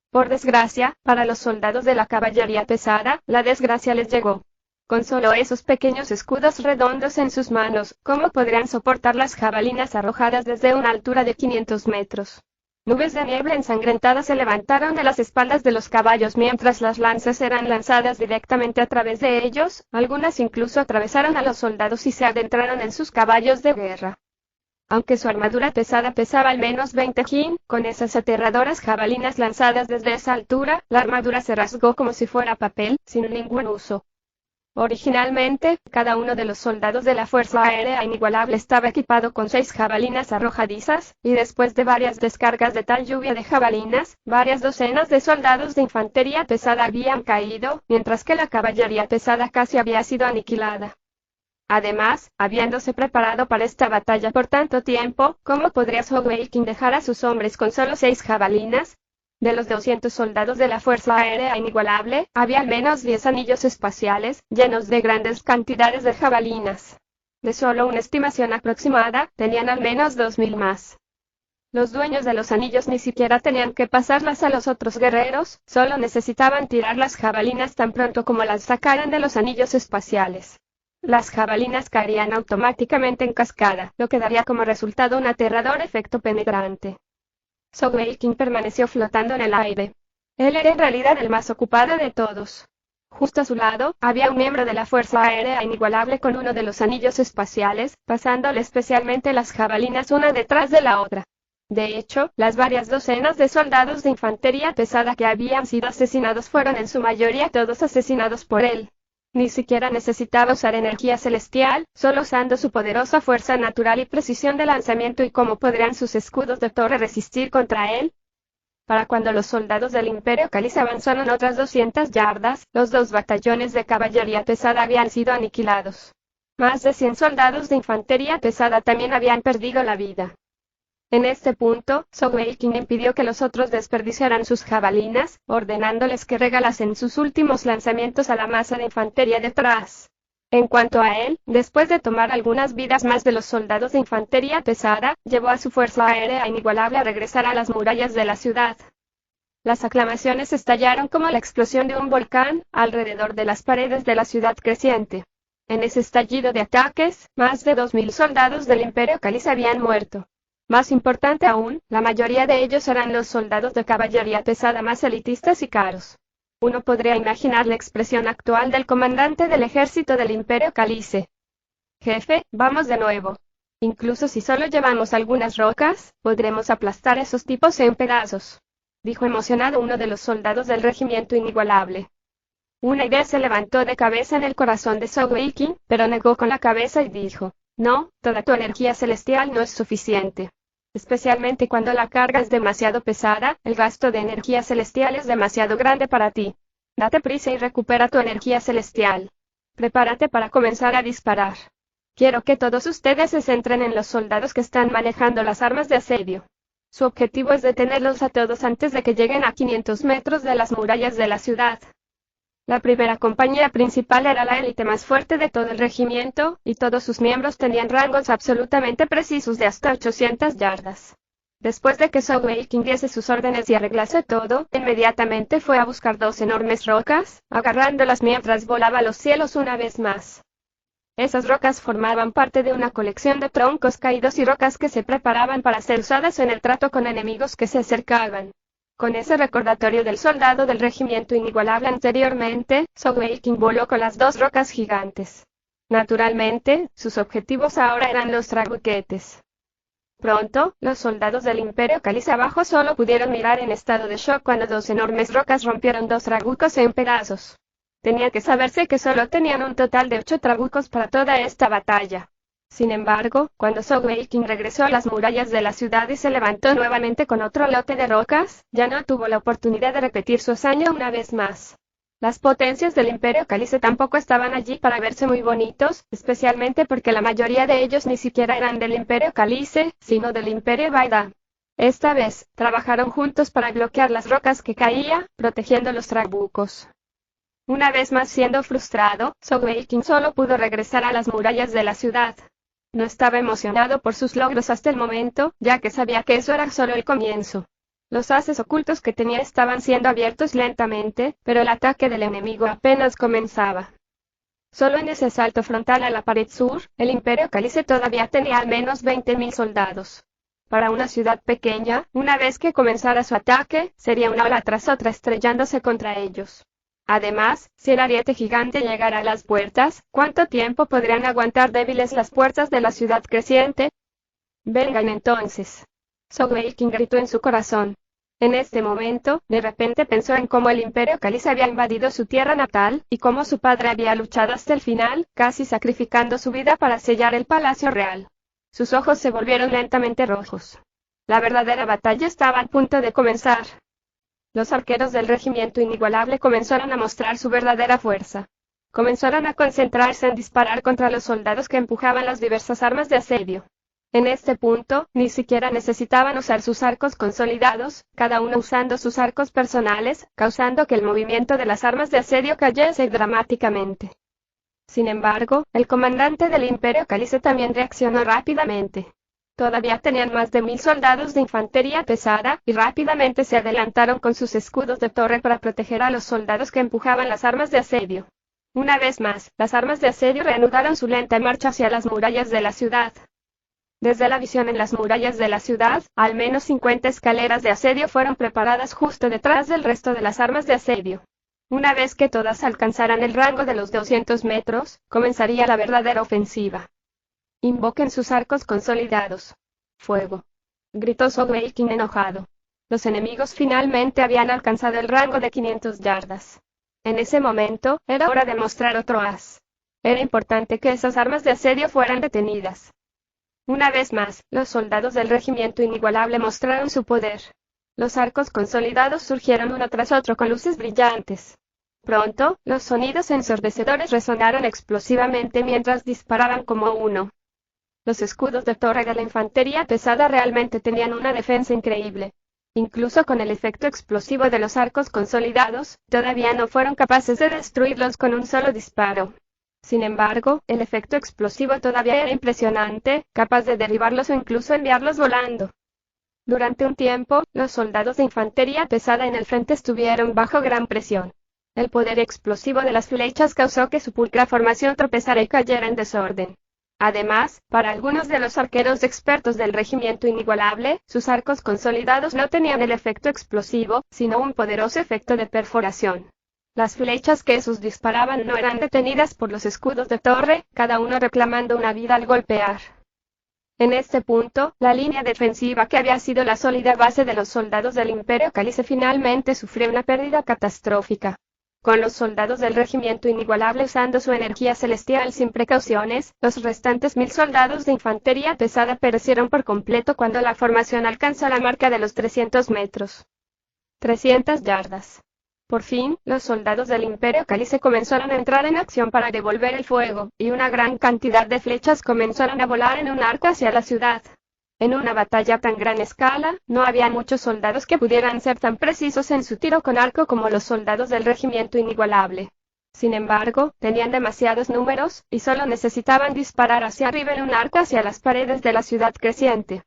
Por desgracia, para los soldados de la caballería pesada, la desgracia les llegó. Con solo esos pequeños escudos redondos en sus manos, ¿cómo podrían soportar las jabalinas arrojadas desde una altura de 500 metros? Nubes de niebla ensangrentada se levantaron de las espaldas de los caballos mientras las lanzas eran lanzadas directamente a través de ellos, algunas incluso atravesaron a los soldados y se adentraron en sus caballos de guerra. Aunque su armadura pesada pesaba al menos 20 kin, con esas aterradoras jabalinas lanzadas desde esa altura, la armadura se rasgó como si fuera papel, sin ningún uso. Originalmente, cada uno de los soldados de la Fuerza Aérea Inigualable estaba equipado con 6 jabalinas arrojadizas, y después de varias descargas de tal lluvia de jabalinas, varias docenas de soldados de infantería pesada habían caído, mientras que la caballería pesada casi había sido aniquilada. Además, habiéndose preparado para esta batalla por tanto tiempo, ¿cómo podría Zhou-Wei-Qin dejar a sus hombres con solo 6 jabalinas? De los 200 soldados de la Fuerza Aérea Inigualable, había al menos 10 anillos espaciales, llenos de grandes cantidades de jabalinas. De solo una estimación aproximada, tenían al menos 2000 más. Los dueños de los anillos ni siquiera tenían que pasarlas a los otros guerreros, solo necesitaban tirar las jabalinas tan pronto como las sacaran de los anillos espaciales. Las jabalinas caerían automáticamente en cascada, lo que daría como resultado un aterrador efecto penetrante. Zhou-Wei-Qin permaneció flotando en el aire. Él era en realidad el más ocupado de todos. Justo a su lado, había un miembro de la Fuerza Aérea Inigualable con uno de los anillos espaciales, pasándole especialmente las jabalinas una detrás de la otra. De hecho, las varias docenas de soldados de infantería pesada que habían sido asesinados fueron en su mayoría todos asesinados por él. Ni siquiera necesitaba usar energía celestial, solo usando su poderosa fuerza natural y precisión de lanzamiento. ¿Y cómo podrían sus escudos de torre resistir contra él? Para cuando los soldados del Imperio Cáliz avanzaron otras 200 yardas, los 2 batallones de caballería pesada habían sido aniquilados. Más de 100 soldados de infantería pesada también habían perdido la vida. En este punto, Zhou-Wei-Qin impidió que los otros desperdiciaran sus jabalinas, ordenándoles que regalasen sus últimos lanzamientos a la masa de infantería detrás. En cuanto a él, después de tomar algunas vidas más de los soldados de infantería pesada, llevó a su Fuerza Aérea Inigualable a regresar a las murallas de la ciudad. Las aclamaciones estallaron como la explosión de un volcán, alrededor de las paredes de la ciudad creciente. En ese estallido de ataques, más de 2000 soldados del Imperio Cáliz habían muerto. Más importante aún, la mayoría de ellos eran los soldados de caballería pesada más elitistas y caros. Uno podría imaginar la expresión actual del comandante del ejército del Imperio Calice. Jefe, vamos de nuevo. Incluso si solo llevamos algunas rocas, podremos aplastar a esos tipos en pedazos, dijo emocionado uno de los soldados del regimiento inigualable. Una idea se levantó de cabeza en el corazón de Zhou Weiqing, pero negó con la cabeza y dijo, no, toda tu energía celestial no es suficiente. Especialmente cuando la carga es demasiado pesada, el gasto de energía celestial es demasiado grande para ti. Date prisa y recupera tu energía celestial. Prepárate para comenzar a disparar. Quiero que todos ustedes se centren en los soldados que están manejando las armas de asedio. Su objetivo es detenerlos a todos antes de que lleguen a 500 metros de las murallas de la ciudad. La primera compañía principal era la élite más fuerte de todo el regimiento, y todos sus miembros tenían rangos absolutamente precisos de hasta 800 yardas. Después de que Zhou Weiqing diese sus órdenes y arreglase todo, inmediatamente fue a buscar 2 enormes rocas, agarrándolas mientras volaba a los cielos una vez más. Esas rocas formaban parte de una colección de troncos caídos y rocas que se preparaban para ser usadas en el trato con enemigos que se acercaban. Con ese recordatorio del soldado del regimiento inigualable anteriormente, Zhou Weiqing voló con las 2 rocas gigantes. Naturalmente, sus objetivos ahora eran los trabuquetes. Pronto, los soldados del Imperio Calice abajo solo pudieron mirar en estado de shock cuando 2 enormes rocas rompieron 2 trabucos en pedazos. Tenía que saberse que solo tenían un total de 8 trabucos para toda esta batalla. Sin embargo, cuando Zhou Weiqing regresó a las murallas de la ciudad y se levantó nuevamente con otro lote de rocas, ya no tuvo la oportunidad de repetir su hazaña una vez más. Las potencias del Imperio Calice tampoco estaban allí para verse muy bonitos, especialmente porque la mayoría de ellos ni siquiera eran del Imperio Calice, sino del Imperio Baida. Esta vez, trabajaron juntos para bloquear las rocas que caían, protegiendo los trabucos. Una vez más siendo frustrado, Zhou Weiqing solo pudo regresar a las murallas de la ciudad. No estaba emocionado por sus logros hasta el momento, ya que sabía que eso era solo el comienzo. Los haces ocultos que tenía estaban siendo abiertos lentamente, pero el ataque del enemigo apenas comenzaba. Solo en ese asalto frontal a la pared sur, el Imperio Calice todavía tenía al menos 20.000 soldados. Para una ciudad pequeña, una vez que comenzara su ataque, sería una ola tras otra estrellándose contra ellos. Además, si el ariete gigante llegara a las puertas, ¿cuánto tiempo podrían aguantar débiles las puertas de la ciudad creciente? Vengan entonces. Zhou Weiqing gritó en su corazón. En este momento, de repente pensó en cómo el Imperio Calice había invadido su tierra natal, y cómo su padre había luchado hasta el final, casi sacrificando su vida para sellar el palacio real. Sus ojos se volvieron lentamente rojos. La verdadera batalla estaba a punto de comenzar. Los arqueros del regimiento inigualable comenzaron a mostrar su verdadera fuerza. Comenzaron a concentrarse en disparar contra los soldados que empujaban las diversas armas de asedio. En este punto, ni siquiera necesitaban usar sus arcos consolidados, cada uno usando sus arcos personales, causando que el movimiento de las armas de asedio cayese dramáticamente. Sin embargo, el comandante del Imperio Calice también reaccionó rápidamente. Todavía tenían más de 1000 soldados de infantería pesada, y rápidamente se adelantaron con sus escudos de torre para proteger a los soldados que empujaban las armas de asedio. Una vez más, las armas de asedio reanudaron su lenta marcha hacia las murallas de la ciudad. Desde la visión en las murallas de la ciudad, al menos 50 escaleras de asedio fueron preparadas justo detrás del resto de las armas de asedio. Una vez que todas alcanzaran el rango de los 200 metros, comenzaría la verdadera ofensiva. Invoquen sus arcos consolidados. Fuego. Gritó Zhou Weiqing enojado. Los enemigos finalmente habían alcanzado el rango de 500 yardas. En ese momento, era hora de mostrar otro as. Era importante que esas armas de asedio fueran detenidas. Una vez más, los soldados del regimiento inigualable mostraron su poder. Los arcos consolidados surgieron uno tras otro con luces brillantes. Pronto, los sonidos ensordecedores resonaron explosivamente mientras disparaban como uno. Los escudos de torre de la infantería pesada realmente tenían una defensa increíble. Incluso con el efecto explosivo de los arcos consolidados, todavía no fueron capaces de destruirlos con un solo disparo. Sin embargo, el efecto explosivo todavía era impresionante, capaz de derribarlos o incluso enviarlos volando. Durante un tiempo, los soldados de infantería pesada en el frente estuvieron bajo gran presión. El poder explosivo de las flechas causó que su pulcra formación tropezara y cayera en desorden. Además, para algunos de los arqueros expertos del regimiento inigualable, sus arcos consolidados no tenían el efecto explosivo, sino un poderoso efecto de perforación. Las flechas que esos disparaban no eran detenidas por los escudos de torre, cada uno reclamando una vida al golpear. En este punto, la línea defensiva que había sido la sólida base de los soldados del Imperio Calice finalmente sufrió una pérdida catastrófica. Con los soldados del regimiento inigualable usando su energía celestial sin precauciones, los restantes 1000 soldados de infantería pesada perecieron por completo cuando la formación alcanzó la marca de los 300 metros. 300 yardas. Por fin, los soldados del Imperio Calice comenzaron a entrar en acción para devolver el fuego, y una gran cantidad de flechas comenzaron a volar en un arco hacia la ciudad. En una batalla a tan gran escala, no había muchos soldados que pudieran ser tan precisos en su tiro con arco como los soldados del regimiento inigualable. Sin embargo, tenían demasiados números, y solo necesitaban disparar hacia arriba en un arco hacia las paredes de la ciudad creciente.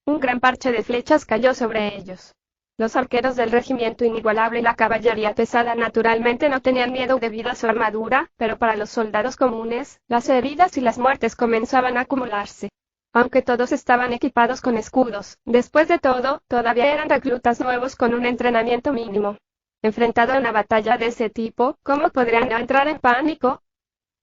Un gran parche de flechas cayó sobre ellos. Los arqueros del regimiento inigualable y la caballería pesada naturalmente no tenían miedo debido a su armadura, pero para los soldados comunes, las heridas y las muertes comenzaban a acumularse. Aunque todos estaban equipados con escudos, después de todo, todavía eran reclutas nuevos con un entrenamiento mínimo. Enfrentado a una batalla de ese tipo, ¿cómo podrían no entrar en pánico?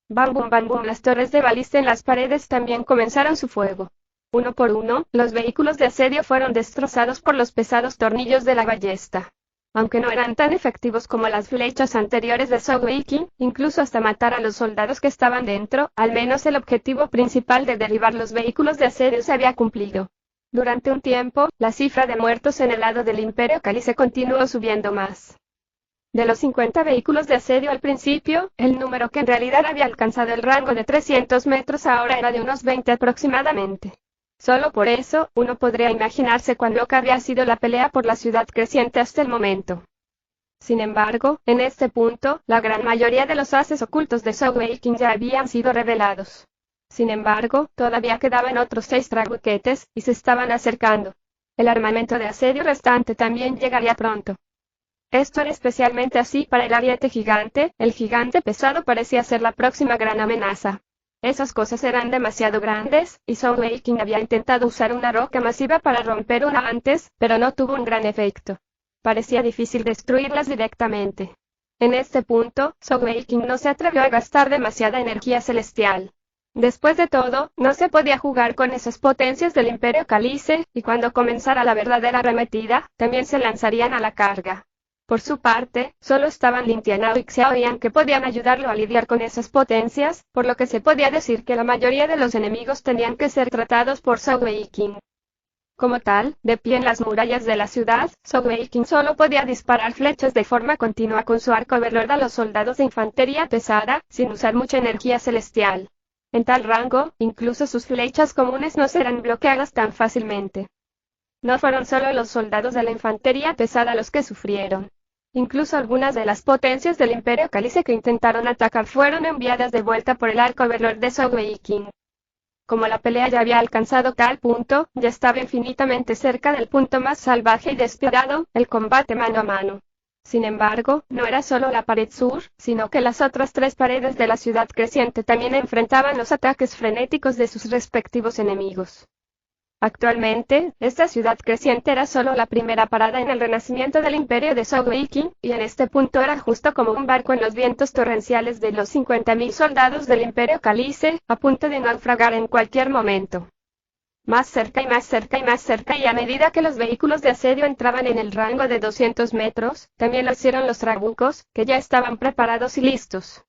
Bam bum bam bum, las torres de balista en las paredes también comenzaron su fuego. Uno por uno, los vehículos de asedio fueron destrozados por los pesados tornillos de la ballesta. Aunque no eran tan efectivos como las flechas anteriores de Sogeking, incluso hasta matar a los soldados que estaban dentro, al menos el objetivo principal de derribar los vehículos de asedio se había cumplido. Durante un tiempo, la cifra de muertos en el lado del Imperio Calice continuó subiendo más. De los 50 vehículos de asedio al principio, el número que en realidad había alcanzado el rango de 300 metros ahora era de unos 20 aproximadamente. Solo por eso, uno podría imaginarse cuán loca había sido la pelea por la ciudad creciente hasta el momento. Sin embargo, en este punto, la gran mayoría de los haces ocultos de Sogeking ya habían sido revelados. Sin embargo, todavía quedaban otros 6 trabuquetes, y se estaban acercando. El armamento de asedio restante también llegaría pronto. Esto era especialmente así para el ariete gigante, el gigante pesado parecía ser la próxima gran amenaza. Esas cosas eran demasiado grandes, y Sogeking había intentado usar una roca masiva para romper una antes, pero no tuvo un gran efecto. Parecía difícil destruirlas directamente. En este punto, Sogeking no se atrevió a gastar demasiada energía celestial. Después de todo, no se podía jugar con esas potencias del Imperio Calice, y cuando comenzara la verdadera arremetida, también se lanzarían a la carga. Por su parte, solo estaban Lin Tianao y Xiaoyan que podían ayudarlo a lidiar con esas potencias, por lo que se podía decir que la mayoría de los enemigos tenían que ser tratados por Sogeking. Como tal, de pie en las murallas de la ciudad, Sogeking solo podía disparar flechas de forma continua con su arco overlord a los soldados de infantería pesada, sin usar mucha energía celestial. En tal rango, incluso sus flechas comunes no serán bloqueadas tan fácilmente. No fueron solo los soldados de la infantería pesada los que sufrieron. Incluso algunas de las potencias del Imperio Calice que intentaron atacar fueron enviadas de vuelta por el arco overlord de Sogeking. Como la pelea ya había alcanzado tal punto, ya estaba infinitamente cerca del punto más salvaje y despiadado, el combate mano a mano. Sin embargo, no era solo la pared sur, sino que las otras 3 paredes de la ciudad creciente también enfrentaban los ataques frenéticos de sus respectivos enemigos. Actualmente, esta ciudad creciente era solo la primera parada en el renacimiento del imperio de Sogeking, y en este punto era justo como un barco en los vientos torrenciales de los 50.000 soldados del imperio Calice, a punto de naufragar en cualquier momento. Más cerca y más cerca y más cerca, y a medida que los vehículos de asedio entraban en el rango de 200 metros, también lo hicieron los trabucos, que ya estaban preparados y listos.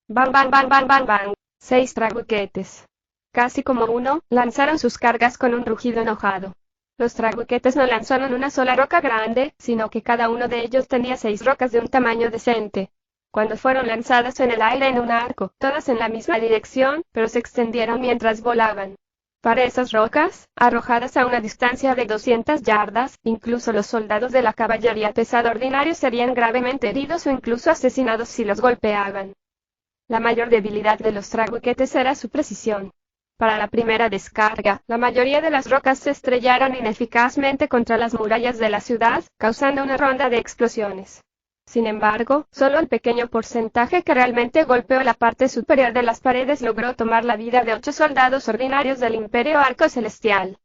¡Bam, bam, bam, bam, bam, bam! 6 trabuquetes. Casi como uno, lanzaron sus cargas con un rugido enojado. Los trabuquetes no lanzaron una sola roca grande, sino que cada uno de ellos tenía 6 rocas de un tamaño decente. Cuando fueron lanzadas en el aire en un arco, todas en la misma dirección, pero se extendieron mientras volaban. Para esas rocas, arrojadas a una distancia de 200 yardas, incluso los soldados de la caballería pesada ordinarios serían gravemente heridos o incluso asesinados si los golpeaban. La mayor debilidad de los trabuquetes era su precisión. Para la primera descarga, la mayoría de las rocas se estrellaron ineficazmente contra las murallas de la ciudad, causando una ronda de explosiones. Sin embargo, solo el pequeño porcentaje que realmente golpeó la parte superior de las paredes logró tomar la vida de 8 soldados ordinarios del Imperio Arco Celestial.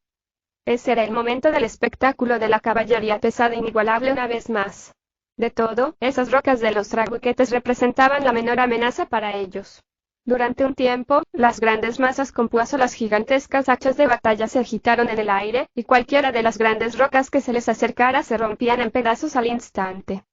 Ese era el momento del espectáculo de la caballería pesada inigualable una vez más. De todo, esas rocas de los trabuquetes representaban la menor amenaza para ellos. Durante un tiempo, las grandes masas compuesto las gigantescas hachas de batalla se agitaron en el aire, y cualquiera de las grandes rocas que se les acercara se rompían en pedazos al instante.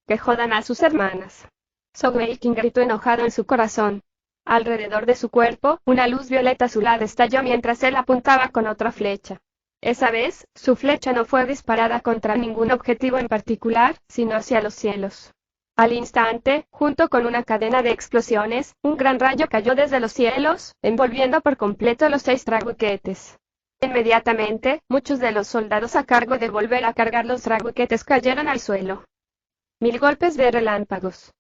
¡Que jodan a sus hermanas! Sogeking gritó enojado en su corazón. Alrededor de su cuerpo, una luz violeta azulada estalló mientras él apuntaba con otra flecha. Esa vez, su flecha no fue disparada contra ningún objetivo en particular, sino hacia los cielos. Al instante, junto con una cadena de explosiones, un gran rayo cayó desde los cielos, envolviendo por completo los 6 trabuquetes. Inmediatamente, muchos de los soldados a cargo de volver a cargar los trabuquetes cayeron al suelo. 1000 golpes de relámpagos.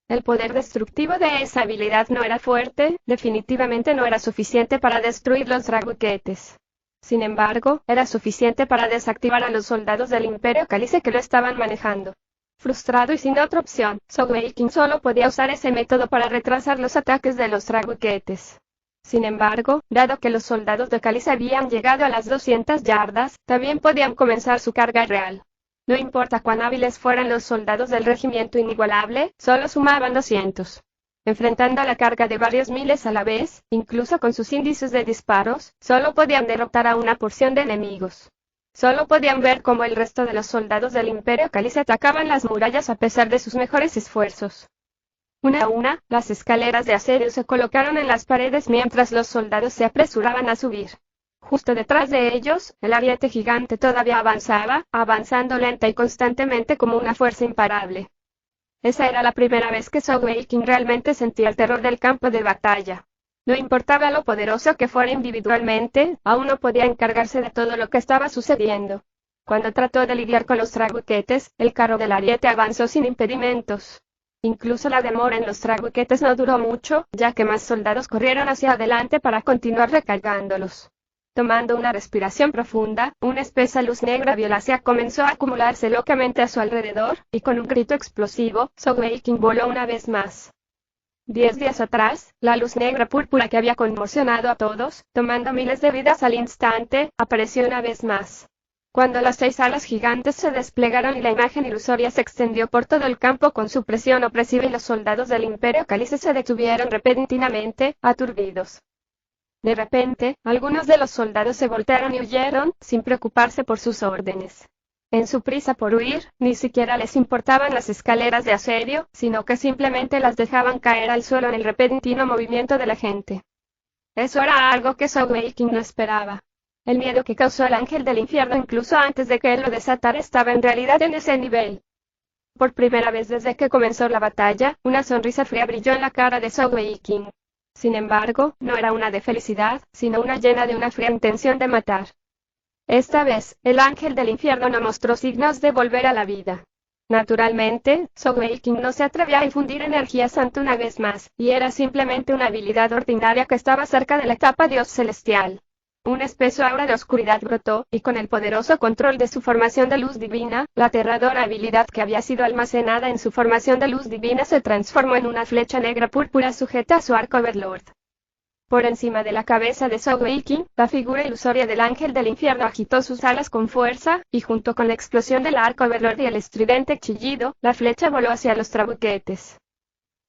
El poder destructivo de esa habilidad no era fuerte, definitivamente no era suficiente para destruir los trabuquetes. Sin embargo, era suficiente para desactivar a los soldados del Imperio Cálice que lo estaban manejando. Frustrado y sin otra opción, Sogeking solo podía usar ese método para retrasar los ataques de los trabuquetes. Sin embargo, dado que los soldados de Cálice habían llegado a las 200 yardas, también podían comenzar su carga real. No importa cuán hábiles fueran los soldados del regimiento inigualable, solo sumaban 200. Enfrentando la carga de varios miles a la vez, incluso con sus índices de disparos, solo podían derrotar a una porción de enemigos. Solo podían ver cómo el resto de los soldados del Imperio Cálice atacaban las murallas a pesar de sus mejores esfuerzos. Una a una, las escaleras de acero se colocaron en las paredes mientras los soldados se apresuraban a subir. Justo detrás de ellos, el ariete gigante todavía avanzaba, avanzando lenta y constantemente como una fuerza imparable. Esa era la primera vez que Sogeking realmente sentía el terror del campo de batalla. No importaba lo poderoso que fuera individualmente, aún no podía encargarse de todo lo que estaba sucediendo. Cuando trató de lidiar con los trabuquetes, el carro del ariete avanzó sin impedimentos. Incluso la demora en los trabuquetes no duró mucho, ya que más soldados corrieron hacia adelante para continuar recargándolos. Tomando una respiración profunda, una espesa luz negra violácea comenzó a acumularse locamente a su alrededor, y con un grito explosivo, Sogeking voló una vez más. 10 días atrás, la luz negra púrpura que había conmocionado a todos, tomando miles de vidas al instante, apareció una vez más. Cuando las 6 alas gigantes se desplegaron y la imagen ilusoria se extendió por todo el campo con su presión opresiva y los soldados del Imperio Cálice se detuvieron repentinamente, aturdidos. De repente, algunos de los soldados se voltearon y huyeron, sin preocuparse por sus órdenes. En su prisa por huir, ni siquiera les importaban las escaleras de acero, sino que simplemente las dejaban caer al suelo en el repentino movimiento de la gente. Eso era algo que Sogeking no esperaba. El miedo que causó el ángel del infierno incluso antes de que él lo desatara estaba en realidad en ese nivel. Por primera vez desde que comenzó la batalla, una sonrisa fría brilló en la cara de Sogeking. Sin embargo, no era una de felicidad, sino una llena de una fría intención de matar. Esta vez, el ángel del infierno no mostró signos de volver a la vida. Naturalmente, Sogeking no se atrevió a infundir energía santa una vez más, y era simplemente una habilidad ordinaria que estaba cerca de la etapa Dios celestial. Un espeso aura de oscuridad brotó, y con el poderoso control de su formación de luz divina, la aterradora habilidad que había sido almacenada en su formación de luz divina se transformó en una flecha negra púrpura sujeta a su arco Overlord. Por encima de la cabeza de Sogeking, la figura ilusoria del ángel del infierno agitó sus alas con fuerza, y junto con la explosión del arco Overlord y el estridente chillido, la flecha voló hacia los trabuquetes.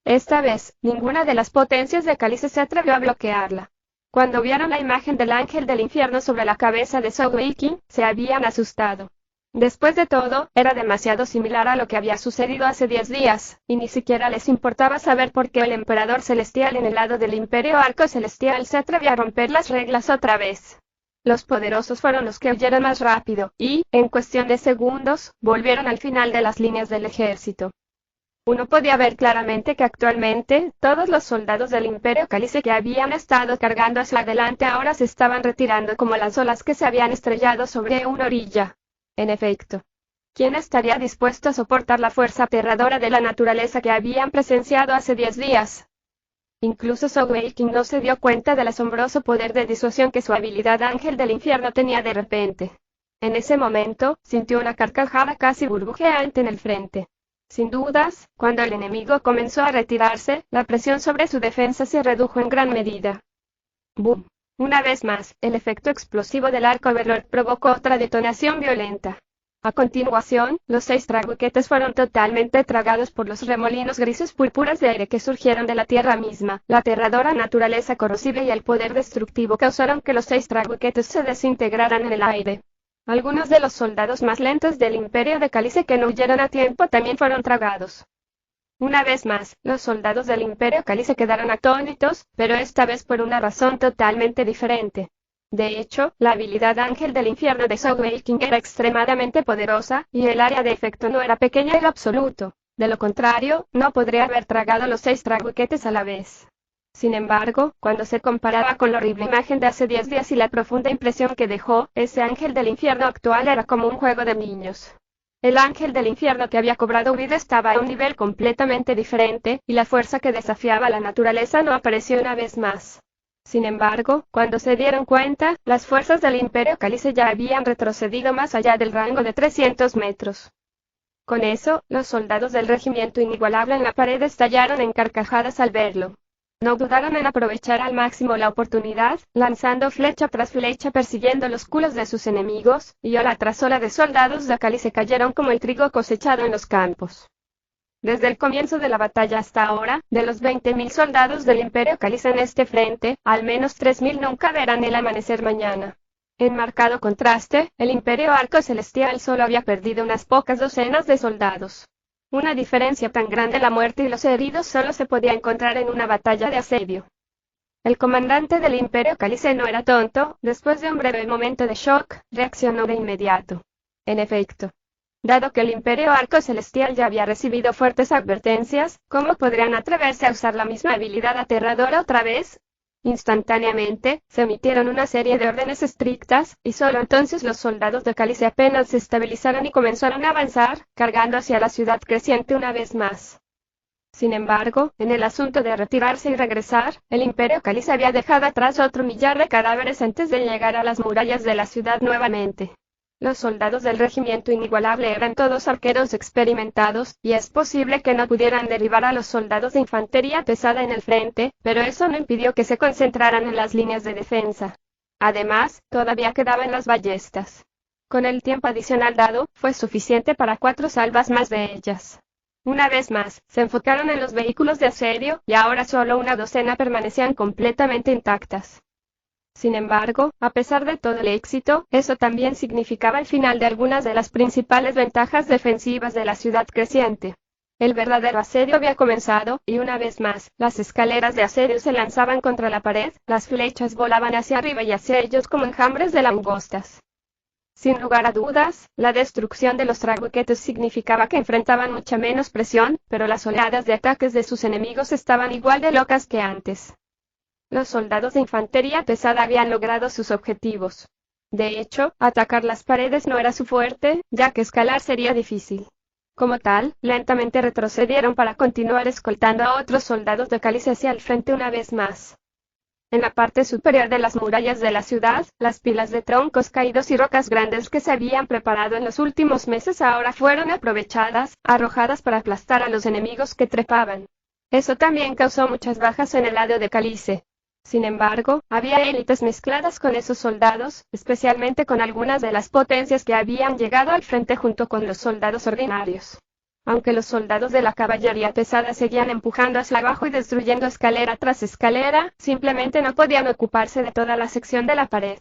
Esta vez, ninguna de las potencias de Cálice se atrevió a bloquearla. Cuando vieron la imagen del ángel del infierno sobre la cabeza de Sogeking, se habían asustado. Después de todo, era demasiado similar a lo que había sucedido hace 10 días, y ni siquiera les importaba saber por qué el emperador celestial en el lado del imperio arco celestial se atrevió a romper las reglas otra vez. Los poderosos fueron los que huyeron más rápido, y, en cuestión de segundos, volvieron al final de las líneas del ejército. Uno podía ver claramente que actualmente, todos los soldados del Imperio Cálice que habían estado cargando hacia adelante ahora se estaban retirando como las olas que se habían estrellado sobre una orilla. En efecto, ¿quién estaría dispuesto a soportar la fuerza aterradora de la naturaleza que habían presenciado hace 10 días? Incluso Sogeking no se dio cuenta del asombroso poder de disuasión que su habilidad ángel del infierno tenía de repente. En ese momento, sintió una carcajada casi burbujeante en el frente. Sin dudas, cuando el enemigo comenzó a retirarse, la presión sobre su defensa se redujo en gran medida. ¡Bum! Una vez más, el efecto explosivo del arco Overlord provocó otra detonación violenta. A continuación, los 6 trabuquetes fueron totalmente tragados por los remolinos grises púrpuras de aire que surgieron de la tierra misma. La aterradora naturaleza corrosiva y el poder destructivo causaron que los 6 trabuquetes se desintegraran en el aire. Algunos de los soldados más lentos del Imperio de Cálice que no huyeron a tiempo también fueron tragados. Una vez más, los soldados del Imperio Cálice quedaron atónitos, pero esta vez por una razón totalmente diferente. De hecho, la habilidad Ángel del Infierno de Shockwave era extremadamente poderosa, y el área de efecto no era pequeña en lo absoluto. De lo contrario, no podría haber tragado los 6 trabuquetes a la vez. Sin embargo, cuando se comparaba con la horrible imagen de hace 10 días y la profunda impresión que dejó, ese Ángel del Infierno actual era como un juego de niños. El Ángel del Infierno que había cobrado vida estaba a un nivel completamente diferente, y la fuerza que desafiaba la naturaleza no apareció una vez más. Sin embargo, cuando se dieron cuenta, las fuerzas del Imperio Cálice ya habían retrocedido más allá del rango de 300 metros. Con eso, los soldados del regimiento inigualable en la pared estallaron en carcajadas al verlo. No dudaron en aprovechar al máximo la oportunidad, lanzando flecha tras flecha persiguiendo los culos de sus enemigos, y ola tras ola de soldados de Cálice cayeron como el trigo cosechado en los campos. Desde el comienzo de la batalla hasta ahora, de los 20.000 soldados del Imperio Cálice en este frente, al menos 3.000 nunca verán el amanecer mañana. En marcado contraste, el Imperio Arco Celestial solo había perdido unas pocas docenas de soldados. Una diferencia tan grande, la muerte y los heridos solo se podía encontrar en una batalla de asedio. El comandante del Imperio Cálice no era tonto, después de un breve momento de shock, reaccionó de inmediato. En efecto, dado que el Imperio Arco Celestial ya había recibido fuertes advertencias, ¿cómo podrían atreverse a usar la misma habilidad aterradora otra vez? Instantáneamente, se emitieron una serie de órdenes estrictas, y solo entonces los soldados de Cálice apenas se estabilizaron y comenzaron a avanzar, cargando hacia la ciudad creciente una vez más. Sin embargo, en el asunto de retirarse y regresar, el Imperio Cálice había dejado atrás otro millar de cadáveres antes de llegar a las murallas de la ciudad nuevamente. Los soldados del regimiento inigualable eran todos arqueros experimentados, y es posible que no pudieran derribar a los soldados de infantería pesada en el frente, pero eso no impidió que se concentraran en las líneas de defensa. Además, todavía quedaban las ballestas. Con el tiempo adicional dado, fue suficiente para 4 salvas más de ellas. Una vez más, se enfocaron en los vehículos de asedio, y ahora solo una docena permanecían completamente intactas. Sin embargo, a pesar de todo el éxito, eso también significaba el final de algunas de las principales ventajas defensivas de la ciudad creciente. El verdadero asedio había comenzado, y una vez más, las escaleras de asedio se lanzaban contra la pared, las flechas volaban hacia arriba y hacia ellos como enjambres de langostas. Sin lugar a dudas, la destrucción de los trabuquetes significaba que enfrentaban mucha menos presión, pero las oleadas de ataques de sus enemigos estaban igual de locas que antes. Los soldados de infantería pesada habían logrado sus objetivos. De hecho, atacar las paredes no era su fuerte, ya que escalar sería difícil. Como tal, lentamente retrocedieron para continuar escoltando a otros soldados de Cálice hacia el frente una vez más. En la parte superior de las murallas de la ciudad, las pilas de troncos caídos y rocas grandes que se habían preparado en los últimos meses ahora fueron aprovechadas, arrojadas para aplastar a los enemigos que trepaban. Eso también causó muchas bajas en el lado de Cálice. Sin embargo, había élites mezcladas con esos soldados, especialmente con algunas de las potencias que habían llegado al frente junto con los soldados ordinarios. Aunque los soldados de la caballería pesada seguían empujando hacia abajo y destruyendo escalera tras escalera, simplemente no podían ocuparse de toda la sección de la pared.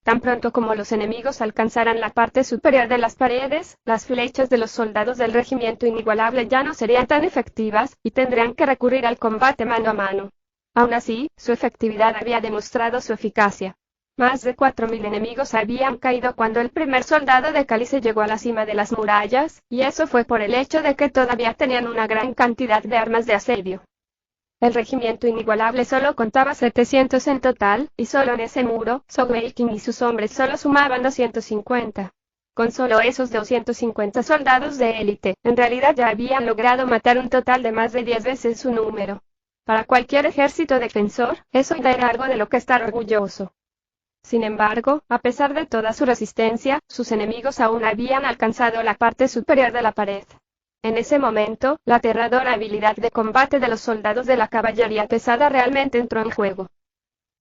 Tan pronto como los enemigos alcanzaran la parte superior de las paredes, las flechas de los soldados del regimiento inigualable ya no serían tan efectivas, y tendrían que recurrir al combate mano a mano. Aún así, su efectividad había demostrado su eficacia. Más de 4.000 enemigos habían caído cuando el primer soldado de Cálice llegó a la cima de las murallas, y eso fue por el hecho de que todavía tenían una gran cantidad de armas de asedio. El regimiento inigualable solo contaba 700 en total, y solo en ese muro, Shockwave y sus hombres solo sumaban 250. Con solo esos 250 soldados de élite, en realidad ya habían logrado matar un total de más de 10 veces su número. Para cualquier ejército defensor, eso ya era algo de lo que estar orgulloso. Sin embargo, a pesar de toda su resistencia, sus enemigos aún habían alcanzado la parte superior de la pared. En ese momento, la aterradora habilidad de combate de los soldados de la caballería pesada realmente entró en juego.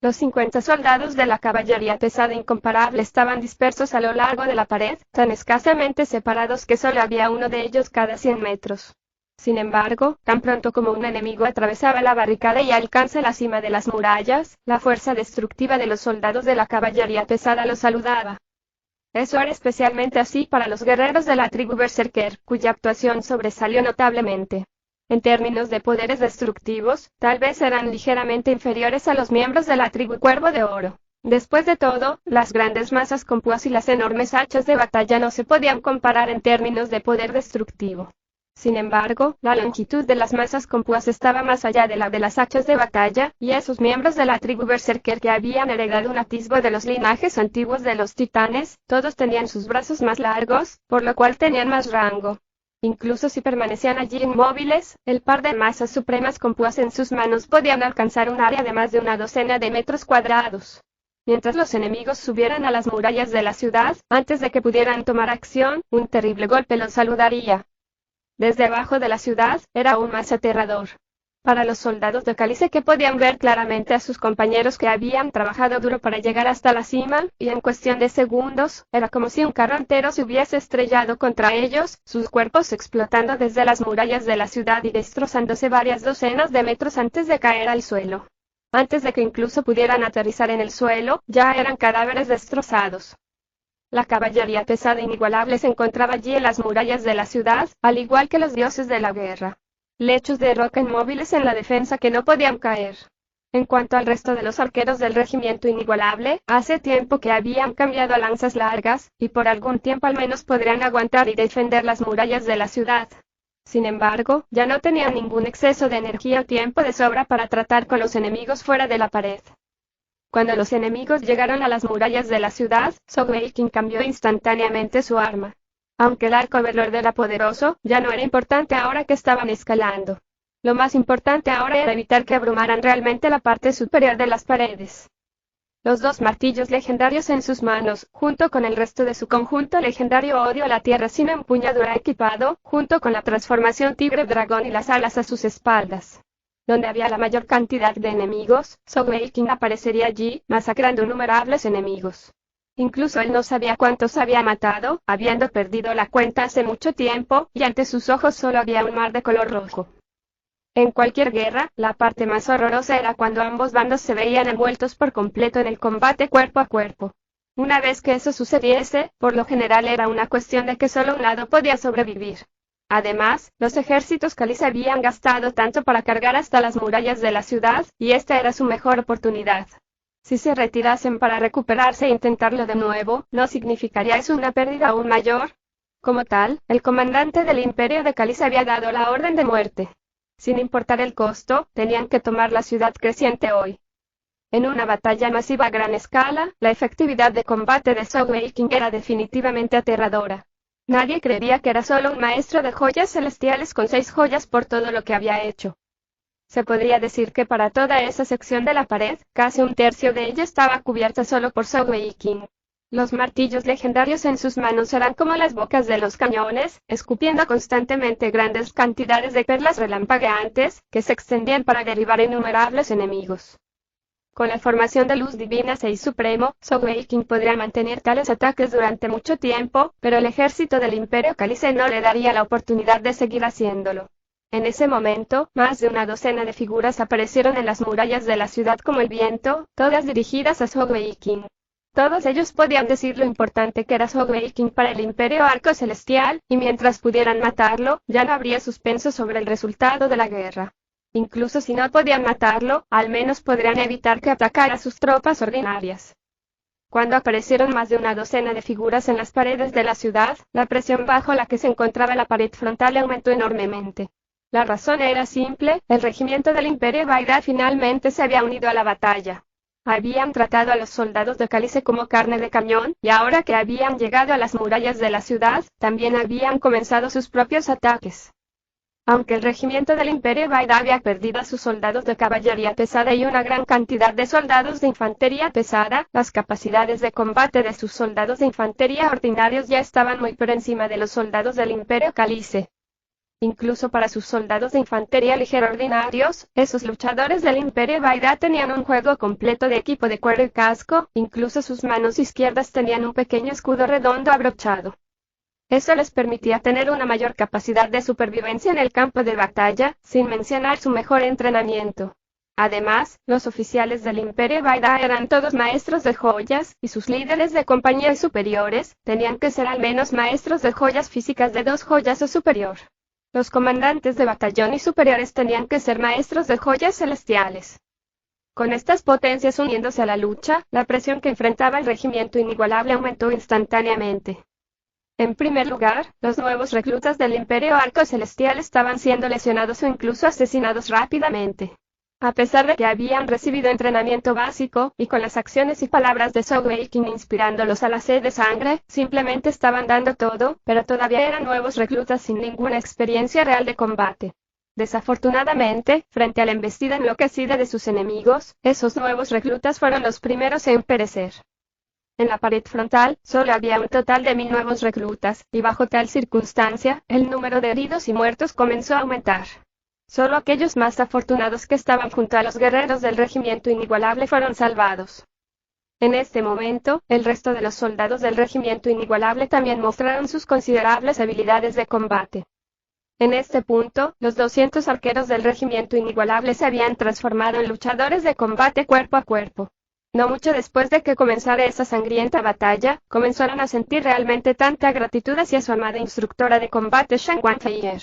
Los 50 soldados de la caballería pesada incomparable estaban dispersos a lo largo de la pared, tan escasamente separados que solo había uno de ellos cada 100 metros. Sin embargo, tan pronto como un enemigo atravesaba la barricada y alcanza la cima de las murallas, la fuerza destructiva de los soldados de la caballería pesada los saludaba. Eso era especialmente así para los guerreros de la tribu Berserker, cuya actuación sobresalió notablemente. En términos de poderes destructivos, tal vez eran ligeramente inferiores a los miembros de la tribu Cuervo de Oro. Después de todo, las grandes masas con púas y las enormes hachas de batalla no se podían comparar en términos de poder destructivo. Sin embargo, la longitud de las masas con púas estaba más allá de la de las hachas de batalla, y esos miembros de la tribu Berserker que habían heredado un atisbo de los linajes antiguos de los titanes, todos tenían sus brazos más largos, por lo cual tenían más rango. Incluso si permanecían allí inmóviles, el par de masas supremas con púas en sus manos podían alcanzar un área de más de una docena de metros cuadrados. Mientras los enemigos subieran a las murallas de la ciudad, antes de que pudieran tomar acción, un terrible golpe los saludaría. Desde abajo de la ciudad, era aún más aterrador. Para los soldados de Cálice, que podían ver claramente a sus compañeros que habían trabajado duro para llegar hasta la cima, y en cuestión de segundos, era como si un carro entero se hubiese estrellado contra ellos, sus cuerpos explotando desde las murallas de la ciudad y destrozándose varias docenas de metros antes de caer al suelo. Antes de que incluso pudieran aterrizar en el suelo, ya eran cadáveres destrozados. La caballería pesada inigualable se encontraba allí en las murallas de la ciudad, al igual que los dioses de la guerra. Lechos de roca inmóviles en la defensa que no podían caer. En cuanto al resto de los arqueros del regimiento inigualable, hace tiempo que habían cambiado a lanzas largas, y por algún tiempo al menos podrían aguantar y defender las murallas de la ciudad. Sin embargo, ya no tenían ningún exceso de energía o tiempo de sobra para tratar con los enemigos fuera de la pared. Cuando los enemigos llegaron a las murallas de la ciudad, Sogweikin cambió instantáneamente su arma. Aunque el arco veloz era poderoso, ya no era importante ahora que estaban escalando. Lo más importante ahora era evitar que abrumaran realmente la parte superior de las paredes. Los dos martillos legendarios en sus manos, junto con el resto de su conjunto legendario Odio a la Tierra sin empuñadura equipado, junto con la transformación Tigre-Dragón y las alas a sus espaldas. Donde había la mayor cantidad de enemigos, Sogweikin aparecería allí, masacrando innumerables enemigos. Incluso él no sabía cuántos había matado, habiendo perdido la cuenta hace mucho tiempo, y ante sus ojos solo había un mar de color rojo. En cualquier guerra, la parte más horrorosa era cuando ambos bandos se veían envueltos por completo en el combate cuerpo a cuerpo. Una vez que eso sucediese, por lo general era una cuestión de que solo un lado podía sobrevivir. Además, los ejércitos Cálice habían gastado tanto para cargar hasta las murallas de la ciudad, y esta era su mejor oportunidad. Si se retirasen para recuperarse e intentarlo de nuevo, ¿no significaría eso una pérdida aún mayor? Como tal, el comandante del Imperio de Cálice había dado la orden de muerte. Sin importar el costo, tenían que tomar la ciudad creciente hoy. En una batalla masiva a gran escala, la efectividad de combate de Sogweikin era definitivamente aterradora. Nadie creería que era solo un maestro de joyas celestiales con 6 joyas por todo lo que había hecho. Se podría decir que para toda esa sección de la pared, casi un tercio de ella estaba cubierta solo por Sogweikin. Los martillos legendarios en sus manos eran como las bocas de los cañones, escupiendo constantemente grandes cantidades de perlas relampagueantes, que se extendían para derribar innumerables enemigos. Con la formación de Luz Divina 6 Supremo, Sogweikin podría mantener tales ataques durante mucho tiempo, pero el ejército del Imperio Cálice no le daría la oportunidad de seguir haciéndolo. En ese momento, más de una docena de figuras aparecieron en las murallas de la ciudad como el viento, todas dirigidas a Sogweikin. Todos ellos podían decir lo importante que era Sogweikin para el Imperio Arco Celestial, y mientras pudieran matarlo, ya no habría suspenso sobre el resultado de la guerra. Incluso si no podían matarlo, al menos podrían evitar que atacara a sus tropas ordinarias. Cuando aparecieron más de una docena de figuras en las paredes de la ciudad, la presión bajo la que se encontraba la pared frontal aumentó enormemente. La razón era simple, el regimiento del Imperio Vaida finalmente se había unido a la batalla. Habían tratado a los soldados de Cálice como carne de cañón, y ahora que habían llegado a las murallas de la ciudad, también habían comenzado sus propios ataques. Aunque el regimiento del Imperio Vaida había perdido a sus soldados de caballería pesada y una gran cantidad de soldados de infantería pesada, las capacidades de combate de sus soldados de infantería ordinarios ya estaban muy por encima de los soldados del Imperio Cálice. Incluso para sus soldados de infantería ligera ordinarios, esos luchadores del Imperio Vaida tenían un juego completo de equipo de cuero y casco, incluso sus manos izquierdas tenían un pequeño escudo redondo abrochado. Eso les permitía tener una mayor capacidad de supervivencia en el campo de batalla, sin mencionar su mejor entrenamiento. Además, los oficiales del Imperio Vaida eran todos maestros de joyas, y sus líderes de compañía y superiores tenían que ser al menos maestros de joyas físicas de 2 joyas o superior. Los comandantes de batallón y superiores tenían que ser maestros de joyas celestiales. Con estas potencias uniéndose a la lucha, la presión que enfrentaba el regimiento inigualable aumentó instantáneamente. En primer lugar, los nuevos reclutas del Imperio Arco Celestial estaban siendo lesionados o incluso asesinados rápidamente. A pesar de que habían recibido entrenamiento básico, y con las acciones y palabras de Sogeking inspirándolos a la sed de sangre, simplemente estaban dando todo, pero todavía eran nuevos reclutas sin ninguna experiencia real de combate. Desafortunadamente, frente a la embestida enloquecida de sus enemigos, esos nuevos reclutas fueron los primeros en perecer. En la pared frontal, solo había un total de 1000 nuevos reclutas, y bajo tal circunstancia, el número de heridos y muertos comenzó a aumentar. Solo aquellos más afortunados que estaban junto a los guerreros del regimiento inigualable fueron salvados. En este momento, el resto de los soldados del regimiento inigualable también mostraron sus considerables habilidades de combate. En este punto, los 200 arqueros del regimiento inigualable se habían transformado en luchadores de combate cuerpo a cuerpo. No mucho después de que comenzara esa sangrienta batalla, comenzaron a sentir realmente tanta gratitud hacia su amada instructora de combate Shen Wanfeier.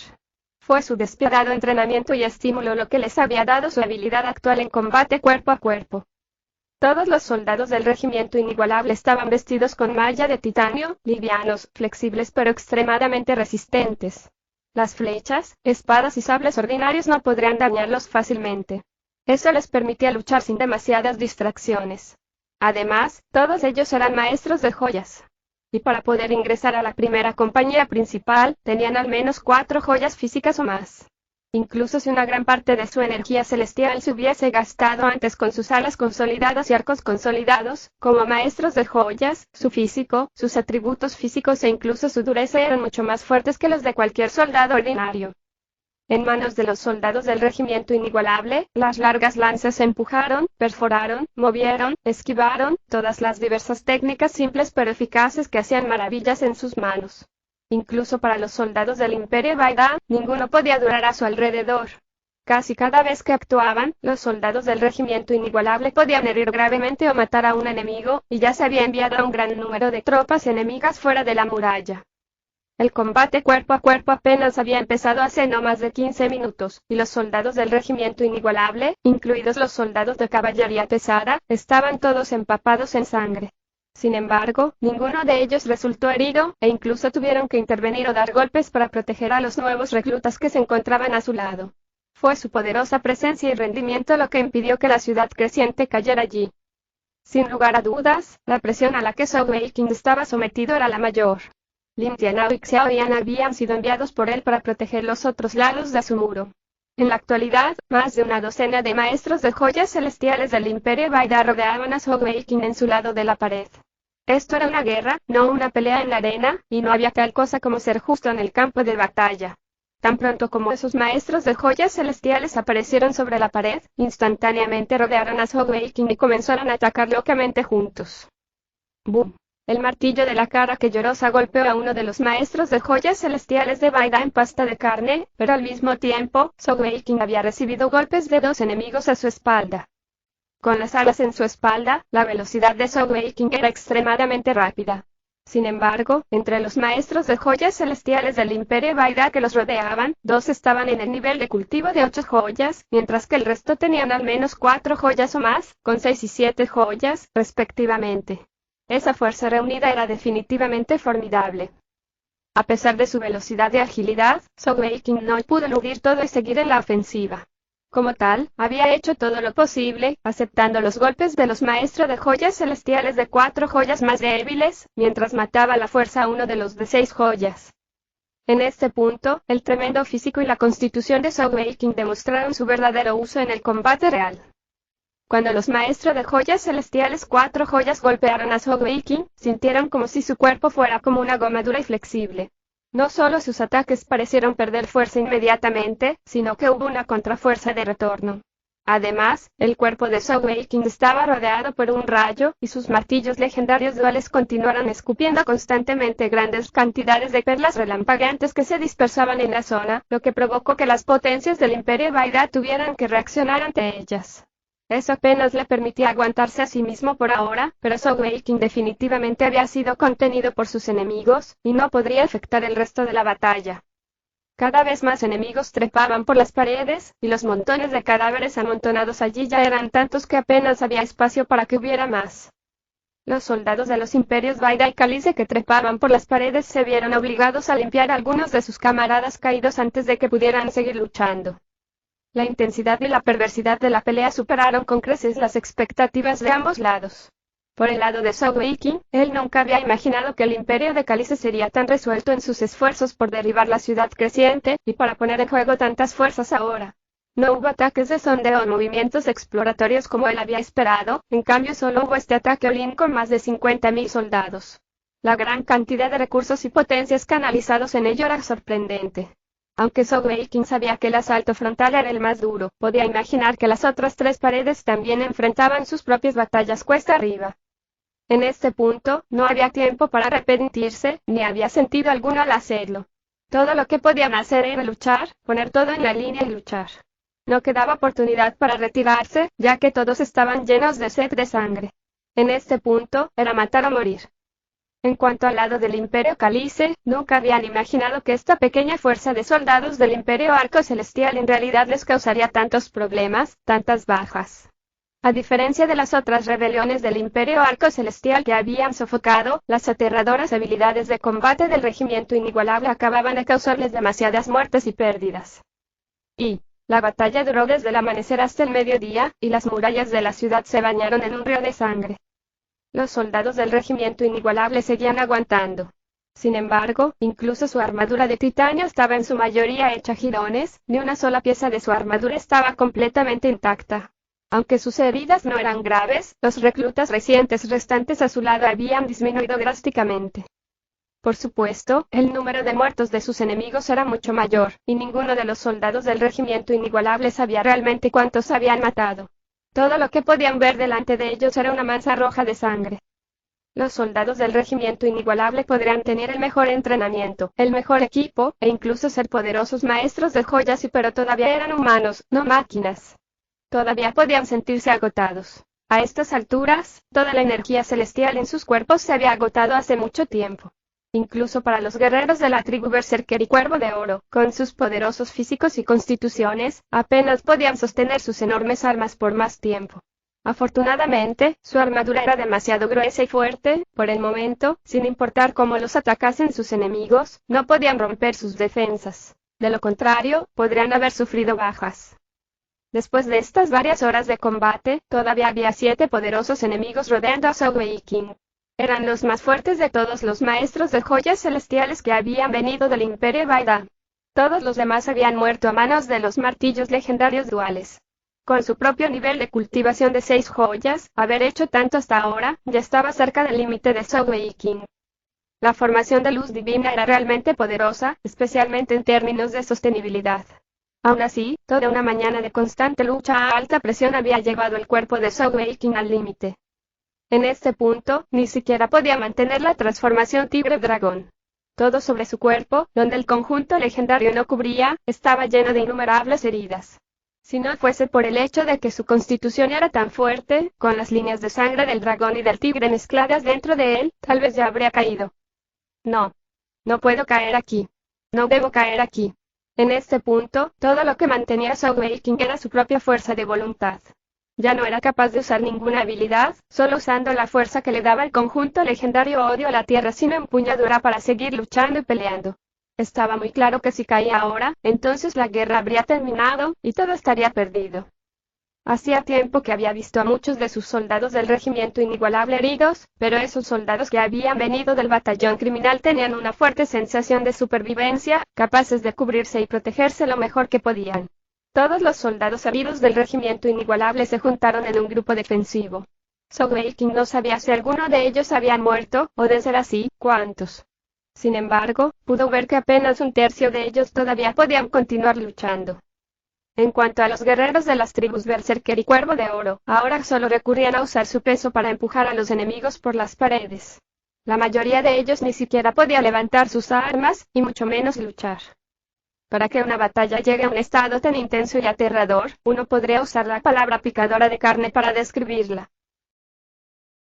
Fue su despiadado entrenamiento y estímulo lo que les había dado su habilidad actual en combate cuerpo a cuerpo. Todos los soldados del regimiento inigualable estaban vestidos con malla de titanio, livianos, flexibles pero extremadamente resistentes. Las flechas, espadas y sables ordinarios no podrían dañarlos fácilmente. Eso les permitía luchar sin demasiadas distracciones. Además, todos ellos eran maestros de joyas. Y para poder ingresar a la primera compañía principal, tenían al menos 4 joyas físicas o más. Incluso si una gran parte de su energía celestial se hubiese gastado antes con sus alas consolidadas y arcos consolidados, como maestros de joyas, su físico, sus atributos físicos e incluso su dureza eran mucho más fuertes que los de cualquier soldado ordinario. En manos de los soldados del regimiento inigualable, las largas lanzas empujaron, perforaron, movieron, esquivaron, todas las diversas técnicas simples pero eficaces que hacían maravillas en sus manos. Incluso para los soldados del Imperio Vaida, ninguno podía durar a su alrededor. Casi cada vez que actuaban, los soldados del regimiento inigualable podían herir gravemente o matar a un enemigo, y ya se había enviado a un gran número de tropas enemigas fuera de la muralla. El combate cuerpo a cuerpo apenas había empezado hace no más de 15 minutos, y los soldados del regimiento inigualable, incluidos los soldados de caballería pesada, estaban todos empapados en sangre. Sin embargo, ninguno de ellos resultó herido, e incluso tuvieron que intervenir o dar golpes para proteger a los nuevos reclutas que se encontraban a su lado. Fue su poderosa presencia y rendimiento lo que impidió que la ciudad creciente cayera allí. Sin lugar a dudas, la presión a la que Sogeking estaba sometido era la mayor. Lin Tianao y Xiao Yan habían sido enviados por él para proteger los otros lados de su muro. En la actualidad, más de una docena de maestros de joyas celestiales del Imperio Vaida rodeaban a Sogeking en su lado de la pared. Esto era una guerra, no una pelea en la arena, y no había tal cosa como ser justo en el campo de batalla. Tan pronto como esos maestros de joyas celestiales aparecieron sobre la pared, instantáneamente rodearon a Sogeking y comenzaron a atacar locamente juntos. ¡Bum! El martillo de la cara que llorosa golpeó a uno de los maestros de joyas celestiales de Vaida en pasta de carne, pero al mismo tiempo, Sogeking había recibido golpes de 2 enemigos a su espalda. Con las alas en su espalda, la velocidad de Sogeking era extremadamente rápida. Sin embargo, entre los maestros de joyas celestiales del Imperio Vaida que los rodeaban, 2 estaban en el nivel de cultivo de 8 joyas, mientras que el resto tenían al menos 4 joyas o más, con 6 y 7 joyas, respectivamente. Esa fuerza reunida era definitivamente formidable. A pesar de su velocidad y agilidad, Sogeking no pudo eludir todo y seguir en la ofensiva. Como tal, había hecho todo lo posible, aceptando los golpes de los maestros de joyas celestiales de 4 joyas más débiles, mientras mataba a la fuerza a uno de los de 6 joyas. En este punto, el tremendo físico y la constitución de Sogeking demostraron su verdadero uso en el combate real. Cuando los maestros de joyas celestiales 4 joyas golpearon a Sogeking, sintieron como si su cuerpo fuera como una goma dura y flexible. No solo sus ataques parecieron perder fuerza inmediatamente, sino que hubo una contrafuerza de retorno. Además, el cuerpo de Zhou Weiqing estaba rodeado por un rayo, y sus martillos legendarios duales continuaron escupiendo constantemente grandes cantidades de perlas relampagueantes que se dispersaban en la zona, lo que provocó que las potencias del Imperio Vaida tuvieran que reaccionar ante ellas. Eso apenas le permitía aguantarse a sí mismo por ahora, pero Zhou Weiqing definitivamente había sido contenido por sus enemigos, y no podría afectar el resto de la batalla. Cada vez más enemigos trepaban por las paredes, y los montones de cadáveres amontonados allí ya eran tantos que apenas había espacio para que hubiera más. Los soldados de los imperios Vaida y Calice que trepaban por las paredes se vieron obligados a limpiar a algunos de sus camaradas caídos antes de que pudieran seguir luchando. La intensidad y la perversidad de la pelea superaron con creces las expectativas de ambos lados. Por el lado de Zhou Weiqing, él nunca había imaginado que el imperio de Calice sería tan resuelto en sus esfuerzos por derribar la ciudad creciente, y para poner en juego tantas fuerzas ahora. No hubo ataques de sondeo o movimientos exploratorios como él había esperado, en cambio solo hubo este ataque all-in con más de 50.000 soldados. La gran cantidad de recursos y potencias canalizados en ello era sorprendente. Aunque Zhou Weiqing sabía que el asalto frontal era el más duro, podía imaginar que las otras tres paredes también enfrentaban sus propias batallas cuesta arriba. En este punto, no había tiempo para arrepentirse, ni había sentido alguno al hacerlo. Todo lo que podían hacer era luchar, poner todo en la línea y luchar. No quedaba oportunidad para retirarse, ya que todos estaban llenos de sed de sangre. En este punto, era matar o morir. En cuanto al lado del Imperio Calice, nunca habían imaginado que esta pequeña fuerza de soldados del Imperio Arco Celestial en realidad les causaría tantos problemas, tantas bajas. A diferencia de las otras rebeliones del Imperio Arco Celestial que habían sofocado, las aterradoras habilidades de combate del Regimiento Inigualable acababan de causarles demasiadas muertes y pérdidas. La batalla duró desde el amanecer hasta el mediodía, y las murallas de la ciudad se bañaron en un río de sangre. Los soldados del Regimiento Inigualable seguían aguantando. Sin embargo, incluso su armadura de titanio estaba en su mayoría hecha jirones, ni una sola pieza de su armadura estaba completamente intacta. Aunque sus heridas no eran graves, los reclutas recientes restantes a su lado habían disminuido drásticamente. Por supuesto, el número de muertos de sus enemigos era mucho mayor, y ninguno de los soldados del Regimiento Inigualable sabía realmente cuántos habían matado. Todo lo que podían ver delante de ellos era una mancha roja de sangre. Los soldados del Regimiento Inigualable podrían tener el mejor entrenamiento, el mejor equipo, e incluso ser poderosos maestros de joyas, pero todavía eran humanos, no máquinas. Todavía podían sentirse agotados. A estas alturas, toda la energía celestial en sus cuerpos se había agotado hace mucho tiempo. Incluso para los guerreros de la tribu Berserker y Cuervo de Oro, con sus poderosos físicos y constituciones, apenas podían sostener sus enormes armas por más tiempo. Afortunadamente, su armadura era demasiado gruesa y fuerte, por el momento, sin importar cómo los atacasen sus enemigos, no podían romper sus defensas. De lo contrario, podrían haber sufrido bajas. Después de estas varias horas de combate, todavía había 7 poderosos enemigos rodeando a Zhou Weiqing. Eran los más fuertes de todos los maestros de joyas celestiales que habían venido del Imperio Vaida. Todos los demás habían muerto a manos de los martillos legendarios duales. Con su propio nivel de cultivación de 6 joyas, haber hecho tanto hasta ahora, ya estaba cerca del límite de Zhou Weiqing. La formación de luz divina era realmente poderosa, especialmente en términos de sostenibilidad. Aún así, toda una mañana de constante lucha a alta presión había llevado el cuerpo de Zhou Weiqing al límite. En este punto, ni siquiera podía mantener la transformación tigre-dragón. Todo sobre su cuerpo, donde el conjunto legendario no cubría, estaba lleno de innumerables heridas. Si no fuese por el hecho de que su constitución era tan fuerte, con las líneas de sangre del dragón y del tigre mezcladas dentro de él, tal vez ya habría caído. No. No puedo caer aquí. No debo caer aquí. En este punto, todo lo que mantenía a Zhou Weiqing era su propia fuerza de voluntad. Ya no era capaz de usar ninguna habilidad, solo usando la fuerza que le daba el conjunto legendario odio a la tierra sin empuñadura para seguir luchando y peleando. Estaba muy claro que si caía ahora, entonces la guerra habría terminado, y todo estaría perdido. Hacía tiempo que había visto a muchos de sus soldados del Regimiento Inigualable heridos, pero esos soldados que habían venido del batallón criminal tenían una fuerte sensación de supervivencia, capaces de cubrirse y protegerse lo mejor que podían. Todos los soldados heridos del Regimiento Inigualable se juntaron en un grupo defensivo. Zhou Weiqing no sabía si alguno de ellos habían muerto, o de ser así, cuántos. Sin embargo, pudo ver que apenas un tercio de ellos todavía podían continuar luchando. En cuanto a los guerreros de las tribus Berserker y Cuervo de Oro, ahora solo recurrían a usar su peso para empujar a los enemigos por las paredes. La mayoría de ellos ni siquiera podía levantar sus armas, y mucho menos luchar. Para que una batalla llegue a un estado tan intenso y aterrador, uno podría usar la palabra picadora de carne para describirla.